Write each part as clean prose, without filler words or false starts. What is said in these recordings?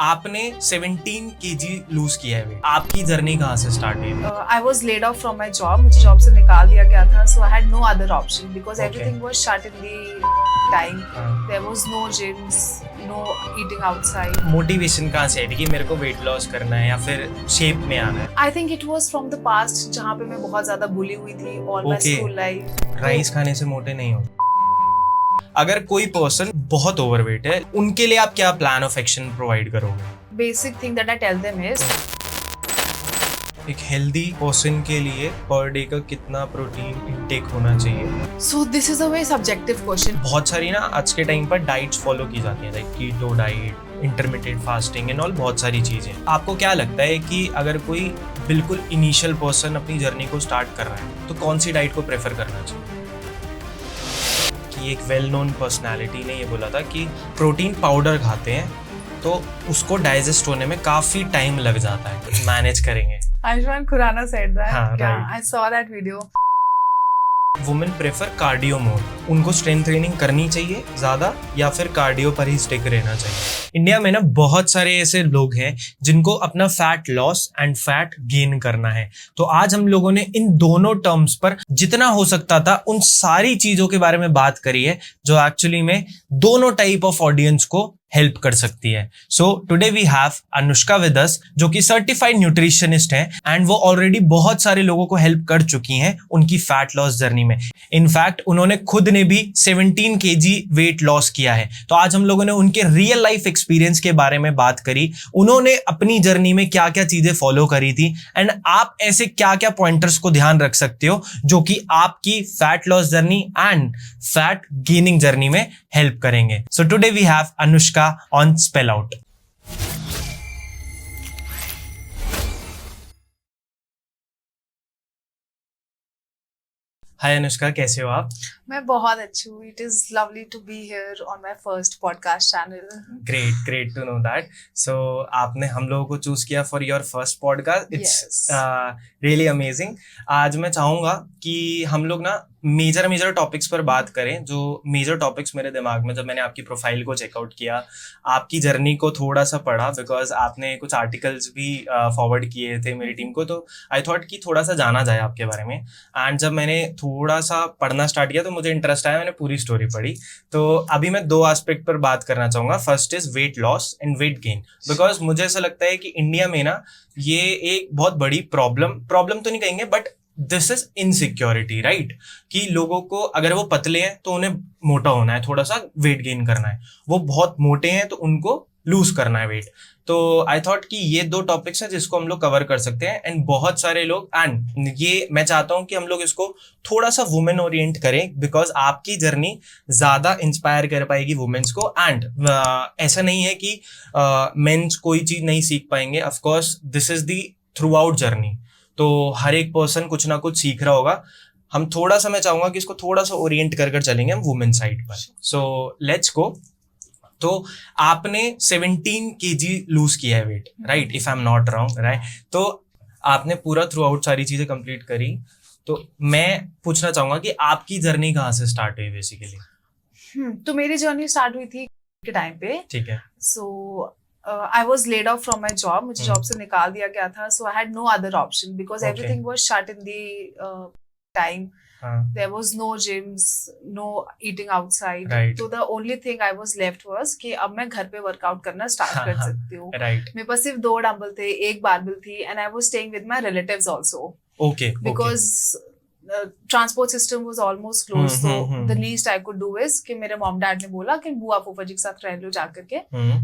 आपने 17 kg lose किया है वेट। आपकी जर्नी कहाँ से स्टार्ट हुई? I was laid off from my job. मुझे जॉब से निकाल दिया गया था. So I had no other option because Okay. everything was shut in the time. हाँ. There was no gyms, no eating outside. Motivation कहाँ से आई कि मेरे को वेट लॉस करना है या फिर शेप में आना है? I think it was from the past जहाँ पे मैं बहुत ज़्यादा बुली हुई थी all my Okay. school life. Rice खाने से मोटे नहीं हो। अगर कोई पर्सन बहुत ओवरवेट है, उनके लिए आप क्या प्लान ऑफ एक्शन प्रोवाइड करोगे? Basic thing that I tell them is एक हेल्दी पर्सन के लिए पर डे का कितना प्रोटीन इंटेक होना चाहिए? so this is a very subjective question. बहुत सारी ना आज के टाइम पर डाइट्स फॉलो की जाती हैं, like keto diet, intermittent fasting and all, बहुत सारी चीजें। आपको क्या लगता है कि अगर कोई बिल्कुल इनिशियल पर्सन अपनी जर्नी को स्टार्ट कर रहा है तो कौन सी डाइट को प्रेफर करना चाहिए? कि एक वेल नोन पर्सनालिटी ने ये बोला था कि प्रोटीन पाउडर खाते हैं तो उसको डाइजेस्ट होने में काफी टाइम लग जाता है, मैनेज करेंगे। Ayushmann Khurrana said that. हाँ, Yeah, right. I saw that video. Women prefer cardio mode, उनको स्ट्रेंथ ट्रेनिंग करनी चाहिए ज्यादा या फिर कार्डियो पर ही स्टिक रहना चाहिए? इंडिया में ना बहुत सारे ऐसे लोग हैं जिनको अपना fat loss and fat gain करना है, तो आज हम लोगों ने इन दोनों टर्म्स पर जितना हो सकता था उन सारी चीजों के बारे में बात करी है जो एक्चुअली में दोनों टाइप ऑफ ऑडियंस को हेल्प कर सकती है। So today we have Anushka with us, जो कि सर्टिफाइड न्यूट्रिशनिस्ट हैं एंड वो ऑलरेडी बहुत सारे लोगों को हेल्प कर चुकी हैं उनकी फैट लॉस जर्नी में। इनफैक्ट उन्होंने खुद ने भी 17 केजी वेट लॉस किया है। तो आज हम लोगों ने उनके रियल लाइफ एक्सपीरियंस के बारे में बात करी, उन्होंने अपनी जर्नी में क्या क्या चीजें फॉलो करी थी एंड आप ऐसे क्या क्या पॉइंटर्स को ध्यान रख सकते हो जो कि आपकी fat loss journey and fat gaining journey में हेल्प करेंगे। So today we have Anushka on Spell Out. Hi Anushka, कैसे हो आप? मैं बहुत अच्छी हूँ. It is lovely to be here on my first podcast channel. Great to know that. So आपने हम लोगों को चूज किया for your first podcast. It's really amazing. आज मैं चाहूंगा कि हम लोग ना मेजर टॉपिक्स पर बात करें, जो मेजर टॉपिक्स मेरे दिमाग में जब मैंने आपकी प्रोफाइल को चेकआउट किया, आपकी जर्नी को थोड़ा सा पढ़ा, बिकॉज आपने कुछ आर्टिकल्स भी फॉरवर्ड किए थे मेरी टीम को, तो आई थॉट कि थोड़ा सा जाना जाए आपके बारे में। एंड जब मैंने थोड़ा सा पढ़ना स्टार्ट किया तो मुझे इंटरेस्ट आया, मैंने पूरी स्टोरी पढ़ी। तो अभी मैं दो एस्पेक्ट पर बात करना चाहूँगा। First is weight loss and weight gain, because मुझे ऐसा लगता है कि इंडिया में ना ये एक बहुत बड़ी प्रॉब्लम तो नहीं कहेंगे, but this is insecurity, right? कि लोगों को अगर वो पतले हैं तो उन्हें मोटा होना है, थोड़ा सा वेट गेन करना है, वो बहुत मोटे हैं तो उनको लूज करना है वेट। तो आई थॉट कि ये दो टॉपिक्स हैं जिसको हम लोग कवर कर सकते हैं एंड बहुत सारे लोग, एंड ये मैं चाहता हूं कि हम लोग इसको थोड़ा सा वुमेन ओरिएंट करें, बिकॉज आपकी जर्नी ज्यादा इंस्पायर कर पाएगी वुमेन्स को। एंड ऐसा नहीं है कि मेन्स कोई चीज नहीं सीख पाएंगे, of course this is the through out journey, तो हर एक पर्सन कुछ ना कुछ सीख रहा होगा। हम थोड़ा सा, मैं चाहूंगा कि इसको थोड़ा सा ओरिएंट कर चलेंगे हम वुमेन साइड पर। So let's go. तो आपने 17 केजी लूज किया है weight, right? If I am not wrong, right? तो आपने पूरा थ्रू आउट सारी चीजें कंप्लीट करी, तो मैं पूछना चाहूंगा कि आपकी जर्नी कहाँ से स्टार्ट हुई बेसिकली? तो मेरी जर्नी स्टार्ट हुई थी के टाइम पे. ठीक है. सो I was laid off from my job. मुझे जॉब से निकाल दिया गया था. So I had no other option because everything was shut in the time. There was no gyms, no eating outside. Right. So the only thing I was left was कि अब मैं घर पे वर्कआउट करना स्टार्ट कर सकती हूँ. Right. मेरे पास सिर्फ 2 डंबल थे, एक बारबेल थी, and I was staying with my relatives also. Okay. Because transport system was almost close, so the least I could do is कि मेरे मॉम डैड ने बोला कि बुआ फूफा जी के साथ रह लो जाकर के.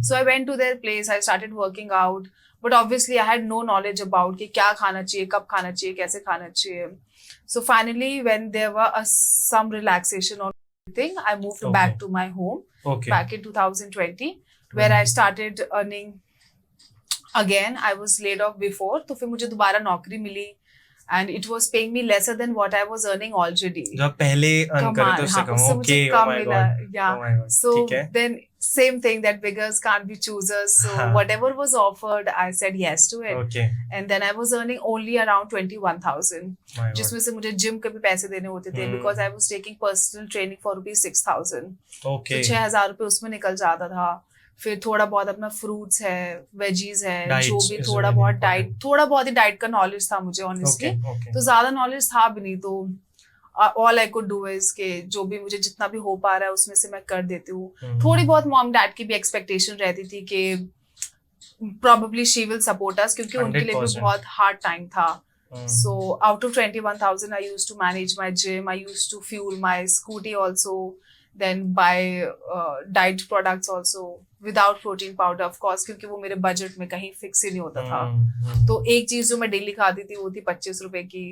So I went to their place, I started working out, but obviously I had no knowledge about कि क्या खाना चाहिए, कब खाना चाहिए, कैसे खाना चाहिए. So finally when there were some relaxation on thing, I moved back to my home back in 2020 where I started earning again. I was laid off before, तो फिर मुझे दोबारा नौकरी मिली and it was paying me lesser than what I was earning already. जो आप पहले earn कर रहे थे उससे कम. Okay, oh my god. Yeah. Oh my god. So then same thing, that beggars can't be choosers. So whatever was offered, I said yes to it. Okay. And then I was earning only around 21,000. जिसमें से मुझे gym के भी पैसे देने होते थे because I was taking personal training for ₹6,000. Okay. तो 6,000 रुपए उसमें निकल जाता था. फिर थोड़ा बहुत अपना फ्रूट्स है, वेजीज है, Diets जो भी is थोड़ा really बहुत important. थोड़ा बहुत ही डाइट का नॉलेज था मुझे ऑनेस्टली। Okay. तो ज्यादा नॉलेज था भी नहीं, तो all I could do is के जो भी मुझे जितना भी हो पा रहा है उसमें से मैं कर देती हूँ। थोड़ी बहुत मॉम डैड की भी एक्सपेक्टेशन रहती थी कि probably she will support us, क्योंकि उनके लिए भी 100%. बहुत हार्ड टाइम था। So out of 21,000 I used to manage my gym, I used to fuel my scooty also, then buy diet products also without protein powder of course, क्योंकि वो मेरे budget में कहीं फिक्स ही नहीं होता था। तो एक चीज जो मैं डेली खाती थी वो थी 25 रुपए की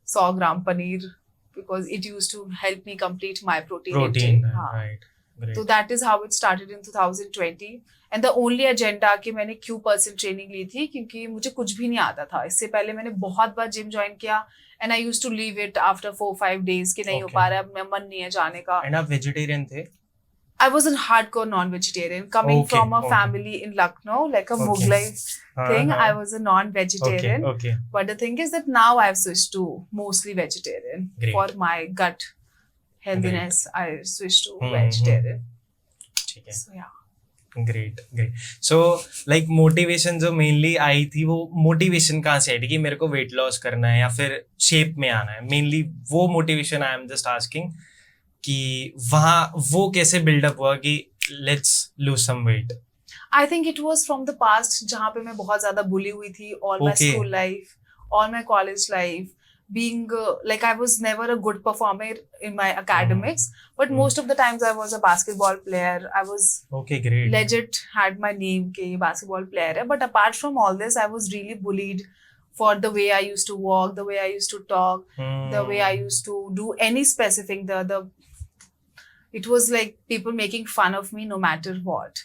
100 gram paneer, because it used to help me complete my protein intake. Right. Great. So that is how it started in 2020. And the only agenda कि मैंने क्यों पर्सनल ट्रेनिंग ली थी, क्योंकि मुझे कुछ भी नहीं आता था। इससे पहले मैंने बहुत बार जिम ज्वाइन किया and I used to leave it after 4-5 days कि नहीं हो पा रहा है, मैं मन नहीं है जाने का। And आप वेजिटेरियन थे? I was a hardcore non-vegetarian coming from a family in Lucknow, like a Mughlai thing. I was a non-vegetarian. Okay. But the thing is that now I've switched to mostly vegetarian. Great. For my gut healthiness. I switched to vegetarian. ठीक है। So yeah. Great. So like motivation जो mainly I थी, वो motivation कहाँ से आई थी कि मेरे को वेट लॉस करना है या फिर शेप में आना है? मेनली वो motivation I am just asking कि वहाँ वो कैसे बिल्डअप हुआ कि let's lose some weight? I think it was from the past, जहाँ पे मैं बहुत ज्यादा बुली हुई थी all my school life, all my college life, being like I was never a good performer in my academics, but most of the times I was a basketball player. I was great, legit had my name ke basketball player hai. But apart from all this, I was really bullied for the way I used to walk, the way I used to talk, the way I used to do any specific the it was like people making fun of me no matter what.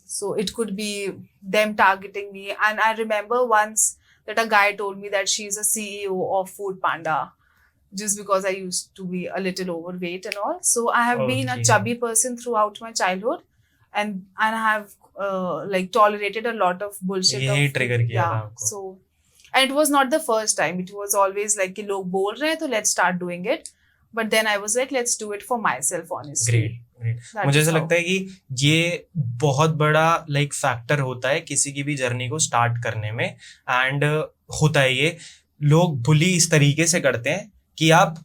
So it could be them targeting me, and I remember once that a guy told me that she's a CEO of Food Panda just because I used to be a little overweight and all. So I have been a chubby person throughout my childhood, and I have like tolerated a lot of bullshit. यही trigger किया था आपको? So and it was not the first time. It was always like कि लोग बोल रहे हैं तो let's start doing it. But then I was like, let's do it for myself, honestly. Great. मुझे ऐसा लगता है कि ये बहुत बड़ा लाइक फैक्टर होता है किसी की भी जर्नी को स्टार्ट करने में। एंड होता है ये, लोग बुली इस तरीके से करते हैं कि आप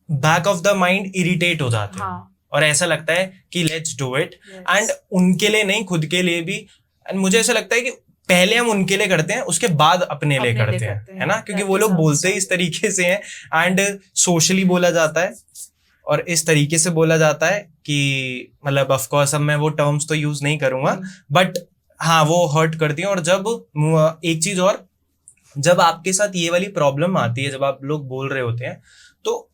back of the mind irritate हो जाते हो, और ऐसा लगता है कि लेट्स डू इट। एंड उनके लिए नहीं, खुद के लिए भी। एंड मुझे ऐसा लगता है कि पहले हम उनके लिए करते हैं, उसके बाद अपने लिए करते हैं, है ना? क्योंकि वो लोग बोलते ही इस तरीके से हैं, एंड सोशली बोला जाता है और इस तरीके से बोला जाता है कि मतलब ऑफ कोर्स अब मैं वो टर्म्स तो यूज नहीं करूंगा, बट हाँ वो हर्ट करती हैं। और जब एक चीज और, जब आपके साथ ये वाली प्रॉब्लम आती है, जब आप लोग बोल रहे होते हैं, तो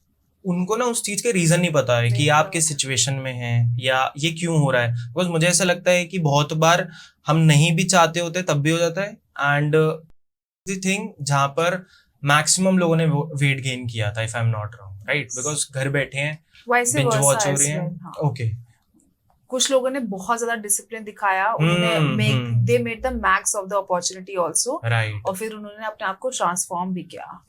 उनको ना उस चीज के रीजन नहीं पता है कि आप किस सिचुएशन में हैं या ये क्यों हो रहा है। बिकॉज मुझे ऐसा लगता है कि बहुत बार हम नहीं भी चाहते होते तब भी हो जाता है। एंड थिंग जहाँ पर मैक्सिमम लोगों ने वेट गेन किया था, if I am not wrong, right? Because घर बैठे हैं, बिंज वॉच हो रही है। ओके, कुछ लोगों ने बहुत ज्यादा डिसिप्लिन दिखाया, उन्होंने they made the max of the opportunity also, right? और फिर उन्होंने अपने आप को ट्रांसफॉर्म भी किया।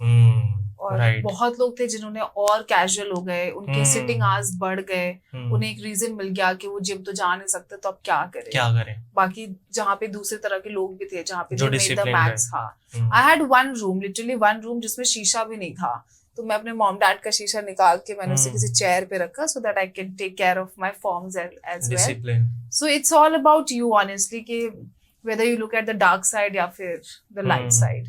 और बहुत लोग थे जिन्होंने और कैजुअल हो गए, उनके सिटिंग आवर्स बढ़ गए, उन्हें एक रीजन मिल गया कि वो जिम तो जा नहीं सकते, तो अब क्या करें। बाकी जहाँ पे दूसरे तरह के लोग भी थे, जहाँ पे दे मेड द मैक्स। हाँ, I had one room, literally one room, जिसमें शीशा भी नहीं था। तो मैं अपने मॉम डैड का शीशा निकाल के मैंने उसे किसी चेयर पे रखा, so that I can take care of my forms as well. So it's all about you honestly, कि whether you look at the dark side या फिर द लाइट साइड।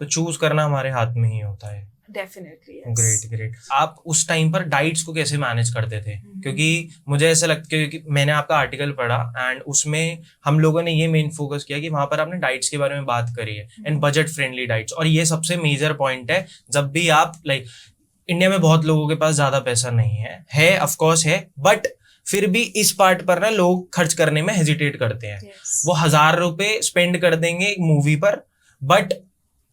तो चूज करना हमारे हाथ में ही होता है। Definitely, great. आप उस टाइम पर डाइट्स को कैसे मैनेज करते थे? क्योंकि मुझे ऐसा लगता है कि मैंने आपका आर्टिकल पढ़ा एंड उसमें हम लोगों ने ये मेन फोकस किया कि वहां पर आपने डाइट्स के बारे में बात करी है, एंड बजट फ्रेंडली डाइट्स। और ये सबसे मेजर पॉइंट है, जब भी आप लाइक इंडिया में बहुत लोगों के पास ज्यादा पैसा नहीं है ऑफ कोर्स है, बट फिर भी इस पार्ट पर ना लोग खर्च करने में हेजिटेट करते हैं। वो 1000 रुपए स्पेंड कर देंगे एक मूवी पर, बट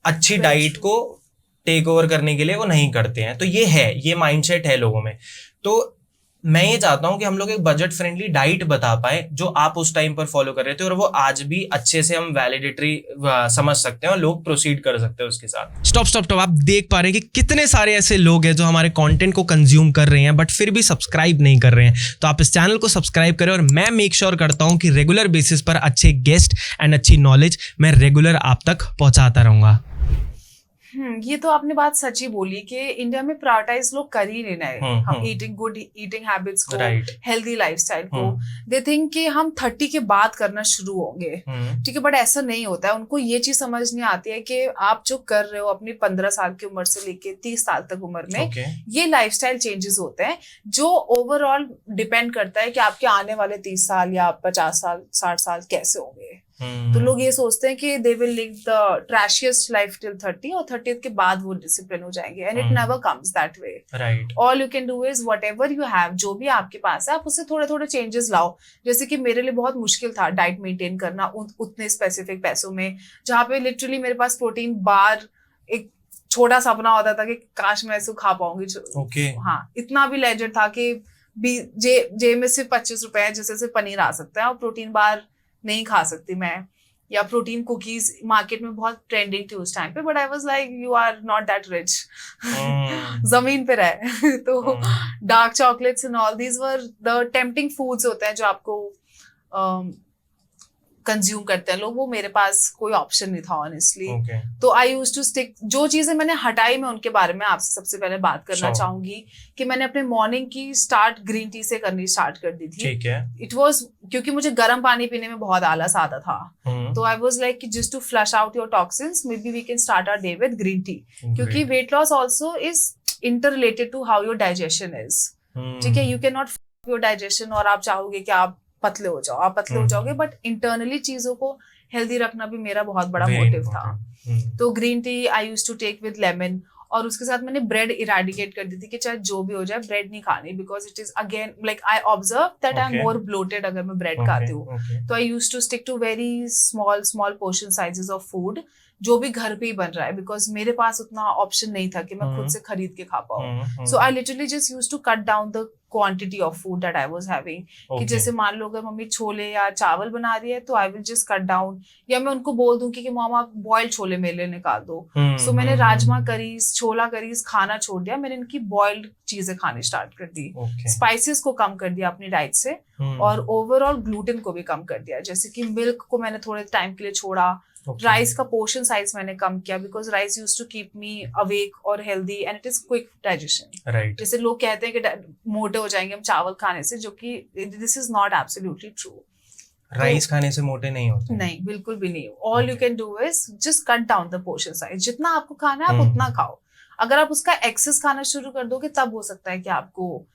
अच्छी डाइट को टेक ओवर करने के लिए वो नहीं करते हैं। तो ये माइंडसेट है लोगों में। तो मैं ये चाहता हूँ कि हम लोग एक बजट फ्रेंडली डाइट बता पाए जो आप उस टाइम पर फॉलो कर रहे थे और वो आज भी अच्छे से हम वैलिडेटरी समझ सकते हैं और लोग प्रोसीड कर सकते हैं उसके साथ। स्टॉप, आप देख पा रहे हैं कि कितने सारे ऐसे लोग हैं जो हमारे कंटेंट को कंज्यूम कर रहे हैं बट फिर भी सब्सक्राइब नहीं कर रहे हैं। तो आप इस चैनल को सब्सक्राइब करें और मैं मेक श्योर करता हूँ कि रेगुलर बेसिस पर अच्छे गेस्ट एंड अच्छी नॉलेज मैं रेगुलर आप तक पहुंचाता रहूंगा। ये तो आपने बात सच्ची बोली कि इंडिया में प्रायोरिटाइज लोग कर ही नहीं रहे हम ईटिंग गुड ईटिंग हैबिट्स को, हेल्दी लाइफस्टाइल को। दे थिंक कि हम 30 के बाद करना शुरू होंगे, ठीक है, बट ऐसा नहीं होता है। उनको ये चीज समझ नहीं आती है कि आप जो कर रहे हो अपनी 15 साल की उम्र से लेके 30 साल तक उम्र में, ये लाइफस्टाइल चेंजेस होते हैं जो ओवरऑल डिपेंड करता है कि आपके आने वाले 30 साल या 50 साल 60 साल कैसे होंगे। तो लोग ये सोचते हैं कि they will live the trashiest life till 30 और 30 के बाद वो डिसिप्लिन हो जाएंगे, and it never comes that way. Right, all you can do is whatever you have, जो भी आपके पास है आप उससे थोड़े थोड़े चेंजेस लाओ। जैसे कि मेरे लिए बहुत मुश्किल था डाइट मेंटेन करना उतने स्पेसिफिक पैसों में, जहाँ पे लिटरली मेरे पास प्रोटीन बार एक छोटा सपना होता था कि काश मैं ऐसे खा पाऊंगी। हाँ, इतना भी लेजर था कि जे में सिर्फ 25 रुपए है जिससे सिर्फ पनीर आ सकता है और प्रोटीन बार नहीं खा सकती मैं, या प्रोटीन कुकीज मार्केट में बहुत ट्रेंडिंग थी उस टाइम पे, but I was like you are not that rich, जमीन पे रहे। तो dark chocolates and all these were the tempting foods होते हैं जो आपको कंज्यूम करते हैं लोग, वो मेरे पास कोई ऑप्शन नहीं था ऑनेस्टली। तो आई यूज्ड टू स्टिक, जो चीजें मैंने हटाई मैं उनके बारे में आपसे सबसे पहले बात करना चाहूंगी कि मैंने अपने मॉर्निंग की स्टार्ट ग्रीन टी से करनी स्टार्ट कर दी थी। ठीक है, इट वाज क्योंकि मुझे गर्म पानी पीने में बहुत आलस आता था, तो I was like just to flush out your toxins maybe we can start our day with green tea, क्योंकि weight loss also is interrelated to how your digestion is. ठीक है, you can not your digestion और आप चाहोगे कि आप पतले हो जाओ, आप पतले हो जाओगे, बट इंटरनली चीजों को हेल्दी रखना भी मेरा बहुत बड़ा मोटिव था। तो green tea I used to take with lemon, और उसके साथ मैंने ब्रेड इरेडिकेट कर दी थी कि चाहे जो भी हो जाए ब्रेड नहीं खानी, because it is again like I observe that I am more bloated अगर मैं ब्रेड खाती हूँ। तो I used to stick to very small portion sizes of food जो भी घर पे ही बन रहा है, बिकॉज मेरे पास उतना ऑप्शन नहीं था कि मैं खुद से खरीद के खा पाऊँ। So I literally just used to cut down the quantity of food that I was having. कि जैसे मान लो अगर मम्मी छोले या चावल बना रही है तो I will just cut down, या मैं उनको बोल दूं कि मामा बॉइल्ड छोले मेरे लिए निकाल दो। सो मैंने राजमा करीज, छोला करीज खाना छोड़ दिया, मैंने इनकी बॉइल्ड चीजें खानी स्टार्ट कर दी। स्पाइसेस को कम कर दिया अपनी डाइट से, और ओवरऑल ग्लूटेन को भी कम कर दिया। जैसे कि मिल्क को मैंने थोड़े टाइम के लिए छोड़ा, राइस का पोर्शन साइज मैंने कम किया, because rice used to keep me awake और healthy and it is quick digestion. Right, जैसे लोग कहते हैं कि मोटे हो जाएंगे हम चावल खाने से, जो कि this is not absolutely true. Rice खाने से मोटे नहीं होते, नहीं, बिल्कुल भी नहीं। All you can do is just cut down the portion size. जितना आपको खाना है आप उतना खाओ। अगर आप उसका एक्सेस खाना शुरू कर दोगे तब हो सकता है कि आपको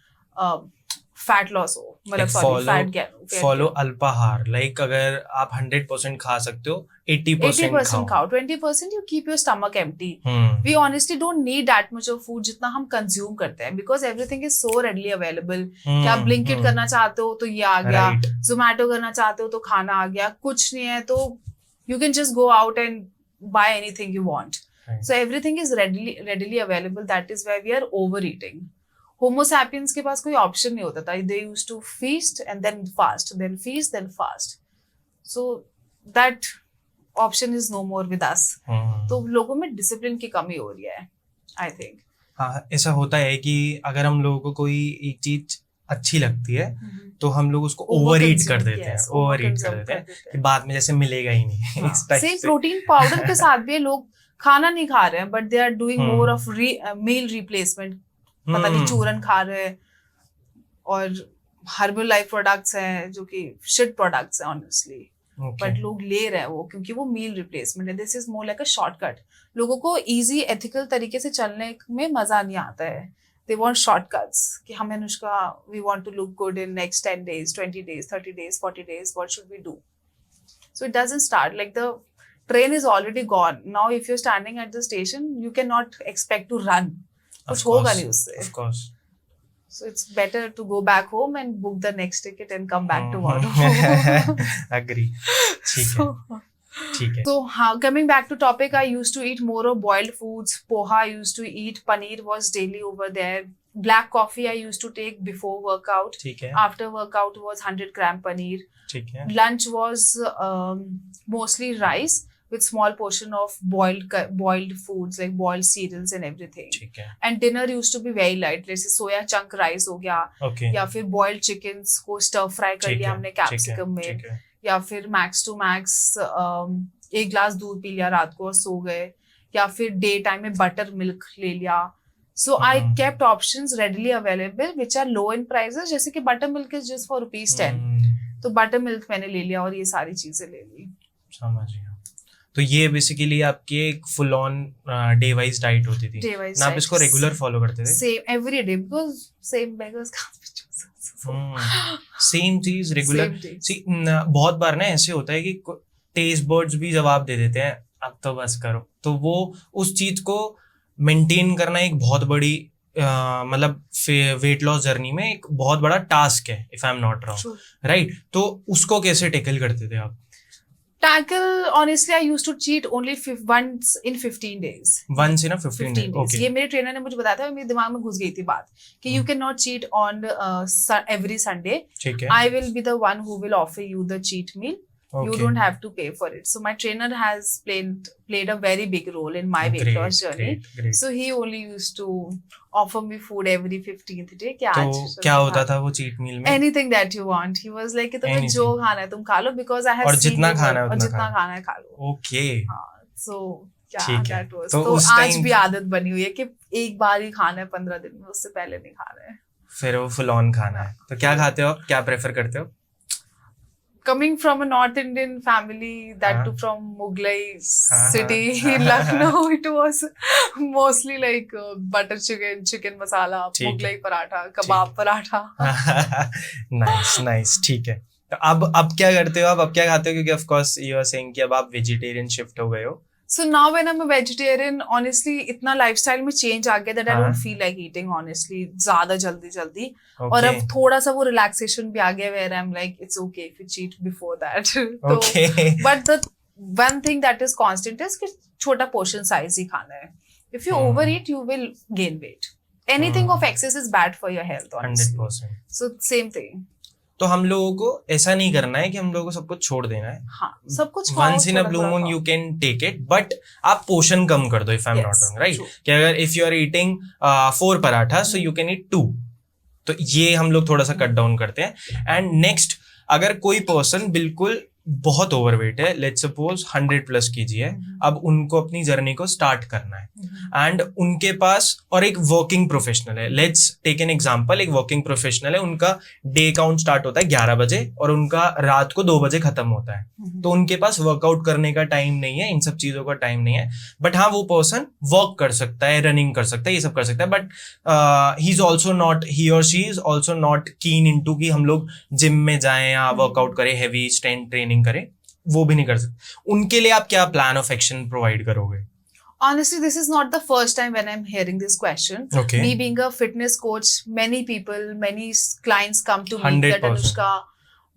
फैट लॉस हो, मतलब फैट गेन। फॉलो अल्पाहार, लाइक अगर आप 100% खा सकते हो 80% खाओ, 20% you keep your stomach empty. We honestly don't need that much of food जितना हम कंज्यूम करते हैं, because everything is so readily available. कि आप ब्लिंकिट करना चाहते हो तो ये आ गया, जोमेटो करना चाहते हो तो खाना आ गया, कुछ नहीं है तो you can just go out and buy anything you want. So everything is readily available, that is why we are over eating. Homo sapiens के पास कोई ऑप्शन नहीं होता था, they used to feast and then fast, then feast then fast. So that option is no more with us. तो लोगों में discipline की कमी हो रही है, आई थिंक। हाँ, ऐसा होता है कि अगर हम लोगों को कोई एक चीज अच्छी लगती है तो हम लोग उसको ओवर ईट कर देते हैं, कि बाद में जैसे मिलेगा ही नहीं। सेम प्रोटीन पाउडर के साथ भी लोग खाना नहीं खा रहे हैं, but they are doing more of meal replacement. पता नहीं चूरन खा रहे हैं, और हर्बल लाइफ प्रोडक्ट्स हैं जो कि शिट प्रोडक्ट्स हैं ऑनेस्टली, बट लोग ले रहे हैं वो क्योंकि वो मील रिप्लेसमेंट है। This is more like a shortcut. लोगों को इजी एथिकल तरीके से चलने में मजा नहीं आता है, दे वांट शॉर्टकट्स कि हमें Anushka we want to look good in next 10 days, 20 days, 30 days, 40 days, what should we do? So it doesn't start like the train is already gone. Now if you're standing at the station you cannot expect to run. कुछ होगा नहीं उससे। Of course. So it's better to go back home and book the next ticket and come back tomorrow. Agree. ठीक है। So coming back to topic, I used to eat more of boiled foods. Poha I used to eat. Paneer was daily over there. black coffee I used to take before workout. ठीक है. After workout was 100 gram paneer. ठीक है. Lunch was mostly rice with small portion of boiled foods like boiled cereals and everything. ठीक है. And dinner used to be very light. जैसे soya chunk rice हो गया, Okay. या फिर boiled chickens को stir fry कर लिया हमने capsicum में, ठीक है. या फिर max to max एक ग्लास दूध पी लिया रात को और सो गए, या फिर डे टाइम में बटर मिल्क ले लिया. So I kept options readily available which are low in prices. जैसे कि butter milk is just for ₹10. तो बटर मिल्क मैंने ले लिया और ये सारी चीजें ले ली. समझ गया. तो ये बेसिकली आपके एक full on day wise diet होती थी. ना आप इसको रेगुलर फॉलो करते थे? Same every day because same beggars can't be choosers. Same चीज रेगुलर. बहुत बार ना ऐसे होता है कि टेस्ट बर्ड्स भी जवाब दे देते हैं अब तो बस करो. तो वो उस चीज को मेंटेन करना एक बहुत बड़ी मतलब वेट लॉस जर्नी में एक बहुत बड़ा टास्क है, if I am not wrong, right? तो उसको कैसे टैकल करते थे आप? Tackle, honestly, I used to cheat only once in 15 days. Once in a 15 days. Okay. ये मेरे ट्रेनर ने मुझे बताया था, मेरे दिमाग में घुस गई थी बात कि you cannot cheat on every Sunday. ठीक है. I will be the one who will offer you the cheat meal. Okay. You don't have to pay for it. So my trainer has played a very big role in my weight loss journey. Great. So he only used to offer me food every 15th day. तो क्या होता था वो cheat meal में? Anything that you want. He was like कि तुम्हें जो खाना है तुम खा लो because I have और जितना खाना है और जितना खाना है खा लो. Okay. हाँ. So क्या that was. तो आज भी आदत बनी हुई है कि एक बार ही खाना है 15 दिन में, उससे पहले नहीं खाना है. फिर वो फुल ऑन खाना है. तो क्या खाते हो आप? क्या प्रेफर करते हो? Coming from a North Indian family, that too from Mughlai city, Lucknow, it was mostly like butter chicken, chicken masala, Mughlai paratha, kebab paratha. Nice, ठीक है. तो अब क्या करते हो? अब क्या खाते हो? क्योंकि of course you are saying कि अब आप vegetarian shift हो गए हो. So now when I'm a vegetarian, honestly, इतना lifestyle में change आ गया that I don't feel like eating honestly ज़्यादा जल्दी. और अब थोड़ा सा वो relaxation भी आ गया where I'm like it's okay if you cheat before that. Okay. But the one thing that is constant is कि छोटा portion size ही खाना है. If you overeat, you will gain weight. Anything of excess is bad for your health, honestly. 100%. So same thing. तो हम लोगों को ऐसा नहीं करना है कि हम लोगों को सब कुछ छोड़ देना है. हाँ, सब कुछ once in a blue moon you can take it, but आप पोर्शन कम कर दो, if I'm not wrong, right? कि अगर if you are eating 4 paratha, so you can eat 2. तो ये हम लोग थोड़ा सा कट डाउन करते हैं. एंड नेक्स्ट, अगर कोई पर्सन बिल्कुल बहुत ओवरवेट है, लेट्स सपोज 100+ kg है, अब उनको अपनी जर्नी को स्टार्ट करना है एंड उनके पास, और एक वर्किंग प्रोफेशनल है, लेट्स टेक एन एग्जांपल, एक वर्किंग प्रोफेशनल है, उनका डे काउंट स्टार्ट होता है 11 बजे और उनका रात को 2 बजे खत्म होता है. तो उनके पास वर्कआउट करने का टाइम नहीं है, इन सब चीजों का टाइम नहीं है, बट हाँ वो पर्सन वर्क कर सकता है, रनिंग कर सकता है, ये सब कर सकता है, but he is also not, he और she is also not keen into कि हम लोग जिम में जाएं या वर्कआउट करें, हैवी स्ट्रेंथ ट्रेनिंग करें, वो भी नहीं कर सकते. उनके लिए आप क्या प्लान ऑफ एक्शन प्रोवाइड करोगे? Honestly, this is not the first time when I'm hearing this question. Okay. Me being a fitness coach, many clients come to me 100%. that Anushka,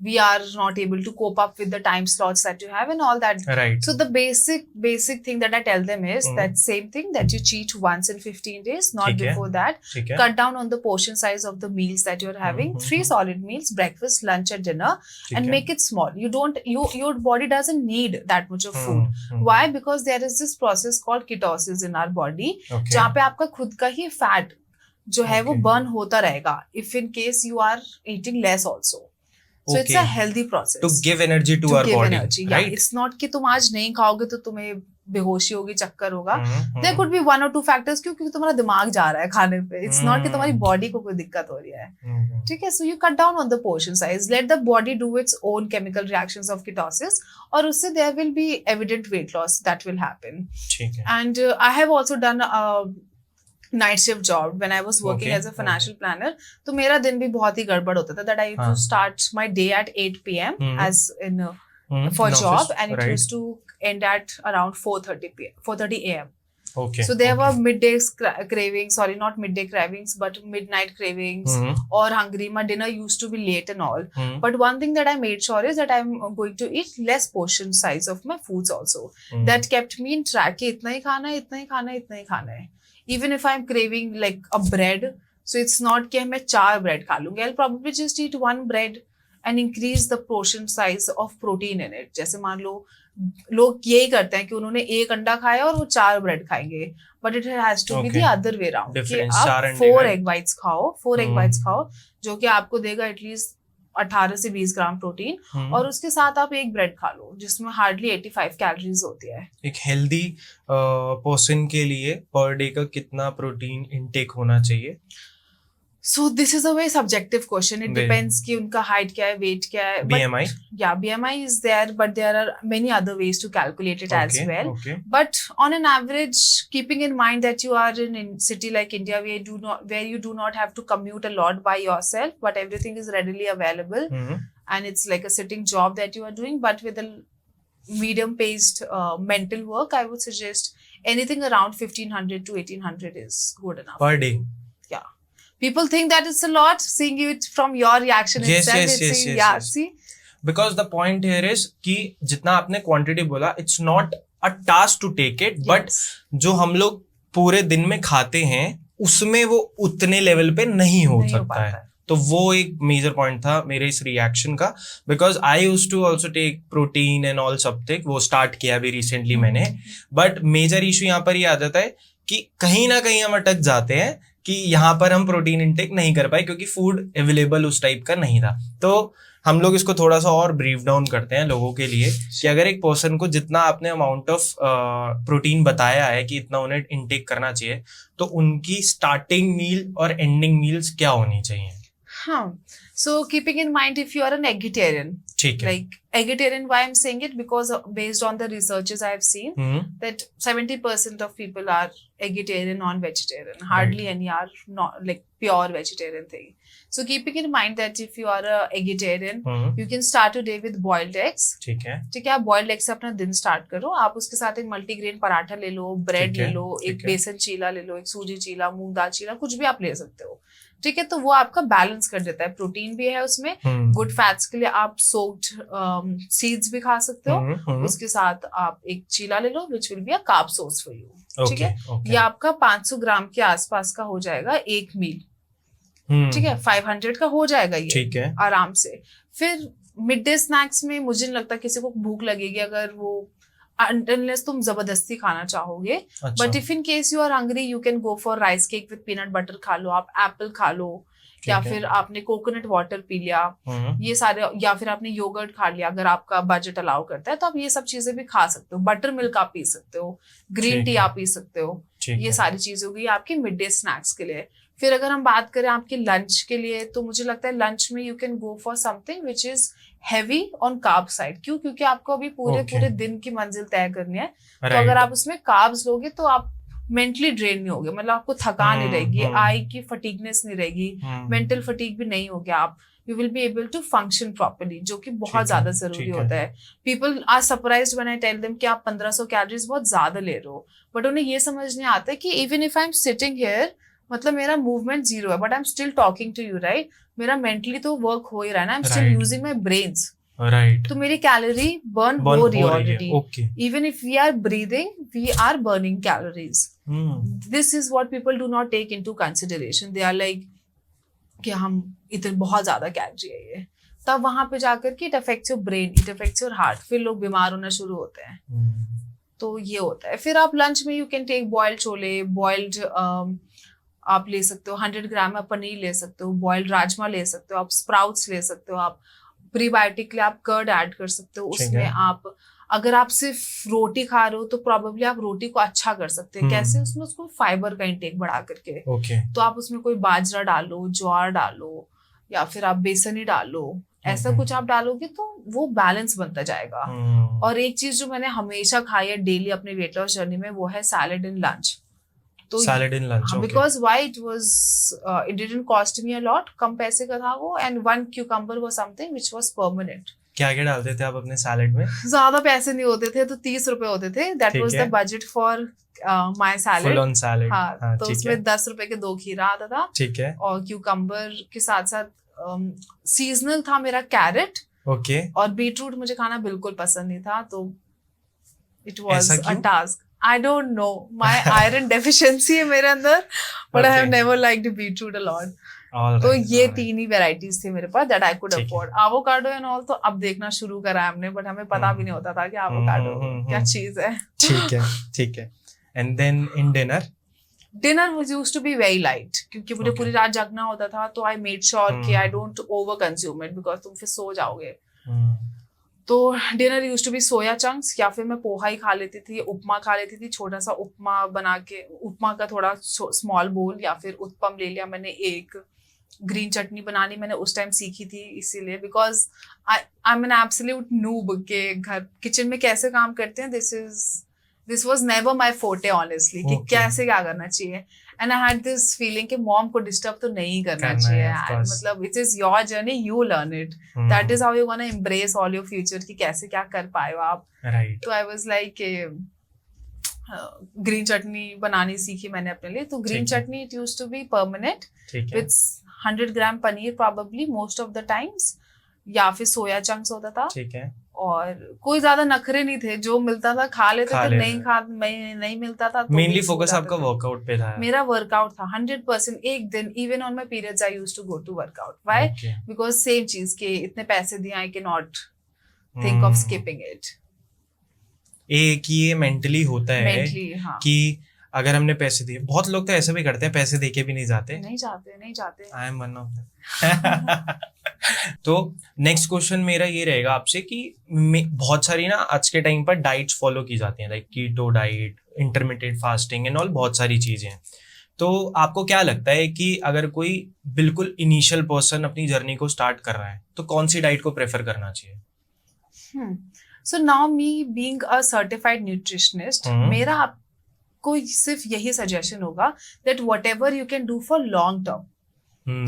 we are not able to cope up with the time slots that you have and all that. Right. So the basic thing that I tell them is that same thing, that you cheat once in 15 days, not before that. Cut down on the portion size of the meals that you're having. 3 solid meals, breakfast, lunch and dinner, and make it small. Your body doesn't need that much of food. Why? Because there is this process called ketosis in our body, जहाँ पे आपका खुद का ही fat जो है वो burn होता रहेगा if in case you are eating less also. So it's a healthy process. To give energy to our body, energy, right? Yeah. It's not कि तुम आज नहीं खाओगे तो तुम्हें बेहोशी होगी, चक्कर होगा. There could be 1 or 2 factors क्योंकि तुम्हारा दिमाग जा रहा है खाने पे. It's not कि तुम्हारी body को कोई दिक्कत हो रही है. ठीक है? So you cut down on the portion size. Let the body do its own chemical reactions of ketosis, और उससे there will be evident weight loss that will happen. ठीक है. And I have also done night shift job when I was working as a financial planner. तो मेरा दिन भी बहुत ही गड़बड़ होता था. That I used to start my day at 8 p.m. as in for job, and it used to end at around 4:30 a.m. Okay. So there were midday cravings, sorry, not midday cravings, but midnight cravings or hungry. My dinner used to be late and all. But one thing that I made sure is that I'm going to eat less portion size of my foods also. That kept me in track कि इतना ही खाना है, इतना ही खाना है, इतना ही खाना है. Even if I'm craving like a bread, So it's not कि मैं 4 ब्रेड खा लूंगी. I'll probably just eat 1 bread and increase the portion size of protein in it. जैसे मान लो लोग यही करते हैं कि उन्होंने 1 अंडा खाया और वो 4 ब्रेड खाएंगे, but it has to be the other way round कि आप 4 एग वाइट्स खाओ, 4 एग वाइट्स खाओ जो कि आपको देगा एटलीस्ट 18 से 20 ग्राम प्रोटीन, और उसके साथ आप 1 ब्रेड खा लो जिसमें हार्डली 85 कैलोरीज होती है. एक हेल्दी पर्सन के लिए पर डे का कितना प्रोटीन इनटेक होना चाहिए? So this is a very subjective question. It depends कि उनका height क्या है, weight क्या है. BMI? Yeah, BMI is there, but there are many other ways to calculate it as well. Okay. But on an average, keeping in mind that you are in city like India, where you do not have to commute a lot by yourself, but everything is readily available, and it's like a sitting job that you are doing, but with a medium-paced mental work, I would suggest anything around 1500 to 1800 is good enough. Per day? Yeah. People think that it's a lot. Seeing it from your reaction itself, yes. See, because the point here is कि जितना आपने quantity बोला, it's not a task to take it, but जो हम लोग पूरे दिन में खाते हैं उसमें वो उतने लेवल पे नहीं हो सकता है. तो वो एक मेजर पॉइंट था मेरे इस रिएक्शन का, because I used to also take protein and all something. वो स्टार्ट किया अभी रिसेंटली मैंने, बट मेजर इशू यहाँ पर ये आ जाता है कि कहीं ना कहीं हम अटक जाते हैं कि यहाँ पर हम प्रोटीन इंटेक नहीं कर पाए क्योंकि फूड अवेलेबल उस टाइप का नहीं था. तो हम लोग इसको थोड़ा सा और ब्रीफ डाउन करते हैं लोगों के लिए कि अगर एक पर्सन को जितना आपने अमाउंट ऑफ प्रोटीन बताया है कि इतना उन्हें इंटेक करना चाहिए, तो उनकी स्टार्टिंग मील और एंडिंग मील्स क्या होनी चाहिए? हाँ, so keeping in mind if you are an vegetarian, like vegetarian, why I'm saying it because based on the researches I have seen that 70% of people are vegetarian, non-vegetarian. Hardly any are not like pure vegetarian thing. So keeping in mind that if you are a vegetarian, you can start your day with boiled eggs. ठीक है, आप boiled eggs से अपना दिन start करो. आप उसके साथ एक मल्टीग्रेन पराठा ले लो, ब्रेड ले लो, एक बेसन चीला ले लो, एक सूजी चीला, मूंग दाल चीला, कुछ भी आप ले सकते हो. ठीक है, तो वो आपका बैलेंस कर देता है. प्रोटीन भी है उसमें, गुड फैट्स के लिए आप सोक्ड सीड्स भी खा सकते हो. उसके साथ आप एक चीला ले लो which will be a carb source for you. ठीक है, ये आपका 500 ग्राम के आसपास का हो जाएगा एक मील. ठीक है, 500 का हो जाएगा ये. ठीक है, आराम से. फिर मिड डे स्नैक्स में मुझे नहीं लगता किसी को भूख लगेगी अगर वो unless तुम जबरदस्ती खाना चाहोगे. But if in case you are hungry you can go for rice cake with peanut butter खा लो, आप एप्पल खा लो, या फिर आपने कोकोनट वाटर पी लिया, ये सारे, या फिर आपने योगर्ट खा लिया अगर आपका बजट अलाउ करता है, तो आप ये सब चीजें भी खा सकते हो. बटर मिल्क आप पी सकते हो, ग्रीन टी आप पी सकते हो. ये सारी चीजें हो गई आपकी मिड डे स्नैक्स के लिए. फिर अगर हम बात करें आपके लंच के लिए, तो मुझे लगता है लंच में you can go for something which is heavy on carb side. क्यों? क्योंकि आपको अभी पूरे दिन की मंजिल तय करनी है. तो अगर आप उसमें कार्ब्स लोगे तो आप मेंटली ड्रेन नहीं होगे, मतलब आपको थकान नहीं रहेगी, आई की फटीगनेस नहीं रहेगी, मेंटल फटीग भी नहीं होगी. आप you will be able to function properly, जो कि बहुत ज्यादा जरूरी होता है. People are surprised when I tell them कि आप 1500 कैलोरीज बहुत ज्यादा ले रहे हो, बट उन्हें ये समझ नहीं आता कि even if I am sitting here, मतलब मेरा मूवमेंट 0 है, but I am still talking to you, right? मेरा मेंटली तो वर्क हो ही रहा है ना, I am still using my brains, right? तो मेरी कैलोरी बर्न हो रही है already. Even if we are breathing, we are burning calories. This is what people do not take into consideration. They are like कि हम इतने बहुत ज्यादा कैलोरी है ये, तब वहां पे जाकर के it affects your brain, it affects your heart, फिर लोग बीमार होना शुरू होते हैं. तो ये होता है. फिर आप लंच में यू कैन टेक बॉइल्ड छोले, बॉइल्ड आप ले सकते हो, 100 ग्राम आप पनीर ले सकते हो, बॉइल्ड राजमा ले सकते हो, आप स्प्राउट्स ले सकते हो, आप प्रीबायोटिक के लिए आप कर्ड ऐड कर सकते हो उसमें. आप अगर आप सिर्फ रोटी खा रहे हो तो प्रॉबेबली आप रोटी को अच्छा कर सकते हैं. कैसे? उसमें उसको फाइबर का इंटेक बढ़ा करके. तो आप उसमें कोई बाजरा डालो, ज्वार डालो, या फिर आप बेसन ही डालो, ऐसा कुछ आप डालोगे तो वो बैलेंस बनता जाएगा. और एक चीज जो मैंने हमेशा खाई है डेली अपने वेट लॉस जर्नी में, वो है सैलेड इन लंच. तो salad in lunch, because why it was, it didn't cost me a lot, कम पैसे का था वो, and 1 cucumber was something which was permanent. क्या क्या डालते थे आप अपने सैलेड में? ज्यादा पैसे नहीं होते थे, तो 30 रुपए होते थे. That was the budget for my salad, full on salad. हाँ, तो उसमें 10 रुपए के 2 खीरा आता था. ठीक है. और क्यूकम्बर के साथ साथ सीजनल था मेरा कैरेट. ओके. और बीटरूट मुझे खाना बिल्कुल पसंद नहीं था, तो it was a task. I don't know. My iron deficiency है मेरे अंदर, but I have Okay. never liked beetroot a lot. All तो right, ये all right. 3 ही varieties थे मेरे पास that I could ठीक है। afford. Avocado and all तो अब देखना शुरू करा है हमने, but हमें पता भी नहीं होता था कि avocado क्या चीज है. ठीक है. And then in dinner? Dinner was used to be very light क्योंकि मुझे Okay. पूरी रात जगना होता था, तो I made sure कि I Hmm. don't over consume it because तुम फिर सो जाओगे. Hmm. तो dinner use to be soya chunks, या फिर मैं पोहा ही खा लेती थी, उपमा खा लेती थी, छोटा सा उपमा बना के, उपमा का थोड़ा स्मॉल बोल, या फिर उत्पम ले लिया मैंने एक. ग्रीन चटनी बनानी मैंने उस टाइम सीखी थी इसीलिए, because I am an absolute noob के घर किचन में कैसे काम करते हैं. This was never my forte honestly कि Okay. कैसे क्या करना चाहिए. And I had this feeling कि मॉम को डिस्टर्ब तो नहीं करना करना चाहिए है, of यार. course. मतलब it is your journey, you learn it. Hmm. That is how you gonna embrace all your future कि कैसे क्या कर पाए हो आप. Right. तो आई वाज लाइक ग्रीन चटनी बनानी सीखी मैंने अपने लिए. तो ग्रीन ठीक है। चटनी it used to be permanent ठीक है. With 100 gram paneer probably most of the times, या फिर सोया चंक्स होता था. ठीक है. और कोई ज्यादा नखरे नहीं थे, जो मिलता था खा लेते खा थे, लेते नहीं मिलता था तो मेनली भी सो फोकस जाते आपका थे. वर्कआउट पे था. मेरा वर्कआउट था 100%. एक दिन even on my periods I used to go to workout. Why? Okay. Because same चीज के इतने पैसे दिए, I can not think of skipping it. एक ये मेंटली होता है मेंटली हाँ, कि अगर हमने पैसे दिए, बहुत लोग तो ऐसे भी करते हैं, पैसे देके भी नहीं जाते. नहीं जाते. आई एम वन ऑफ तो नेक्स्ट क्वेश्चन मेरा ये रहेगा आपसे कि बहुत सारी ना आज के टाइम पर डाइट्स फॉलो की जाती हैं, like keto diet, intermittent fasting and all, बहुत सारी चीजें हैं. तो आपको क्या लगता है कि अगर कोई बिल्कुल इनिशियल पर्सन अपनी जर्नी को स्टार्ट कर रहा है तो कौन सी डाइट को प्रेफर करना चाहिए? So now me being a certified nutritionist, मेरा आपको सिर्फ यही सजेशन होगा that whatever you can do for long term.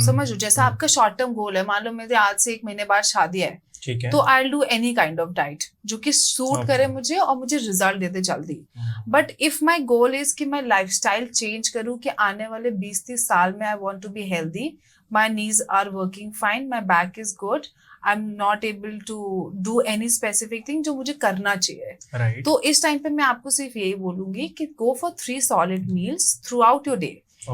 समझ लो, जैसा आपका शॉर्ट टर्म गोल है, मान लो मेरे आज से 1 महीने बाद शादी है, ठीक है. तो I will do any kind of diet जो कि सूट Okay. करे मुझे और मुझे रिजल्ट दे दे जल्दी. But if my goal is कि मैं लाइफस्टाइल चेंज करूँ कि आने वाले 20-30 साल में I want to be healthy, my knees are working fine, my back is good, I am not able to do any specific thing जो मुझे करना चाहिए. राइट. तो इस टाइम पे मैं आपको सिर्फ यही बोलूंगी कि go for 3 solid meals through out your day.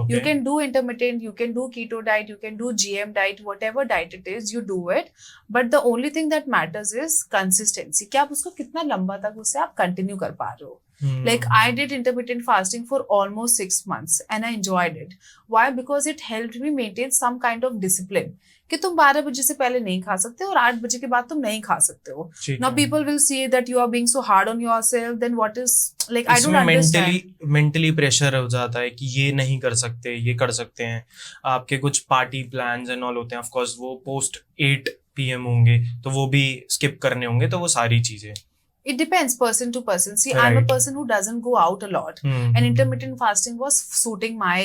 You can do intermittent, you can do keto diet, you can do GM diet, whatever diet it is, you do it. But the only thing that matters is consistency. कि आप उसको कितना लंबा तक उसे आप continue कर पा रहे हो. Like I did intermittent fasting for almost 6 months and I enjoyed it. Why? Because it helped me maintain some kind of discipline. कि तुम 12 बजे से पहले नहीं खा सकते और 8 बजे के बाद तुम नहीं खा सकते हो. Now people will see that you are being so hard on yourself. Then what is like I don't understand. Mentally pressure हो जाता है कि ये नहीं कर सकते, ये कर सकते हैं. आपके कुछ पार्टी प्लान्स एंड ऑल होते हैं, ऑफ कोर्स वो पोस्ट 8 PM होंगे तो वो भी स्किप करने होंगे, तो वो सारी चीजें. It depends person to person. See, Right. I'm a person who doesn't go out a lot. And intermittent fasting was suiting my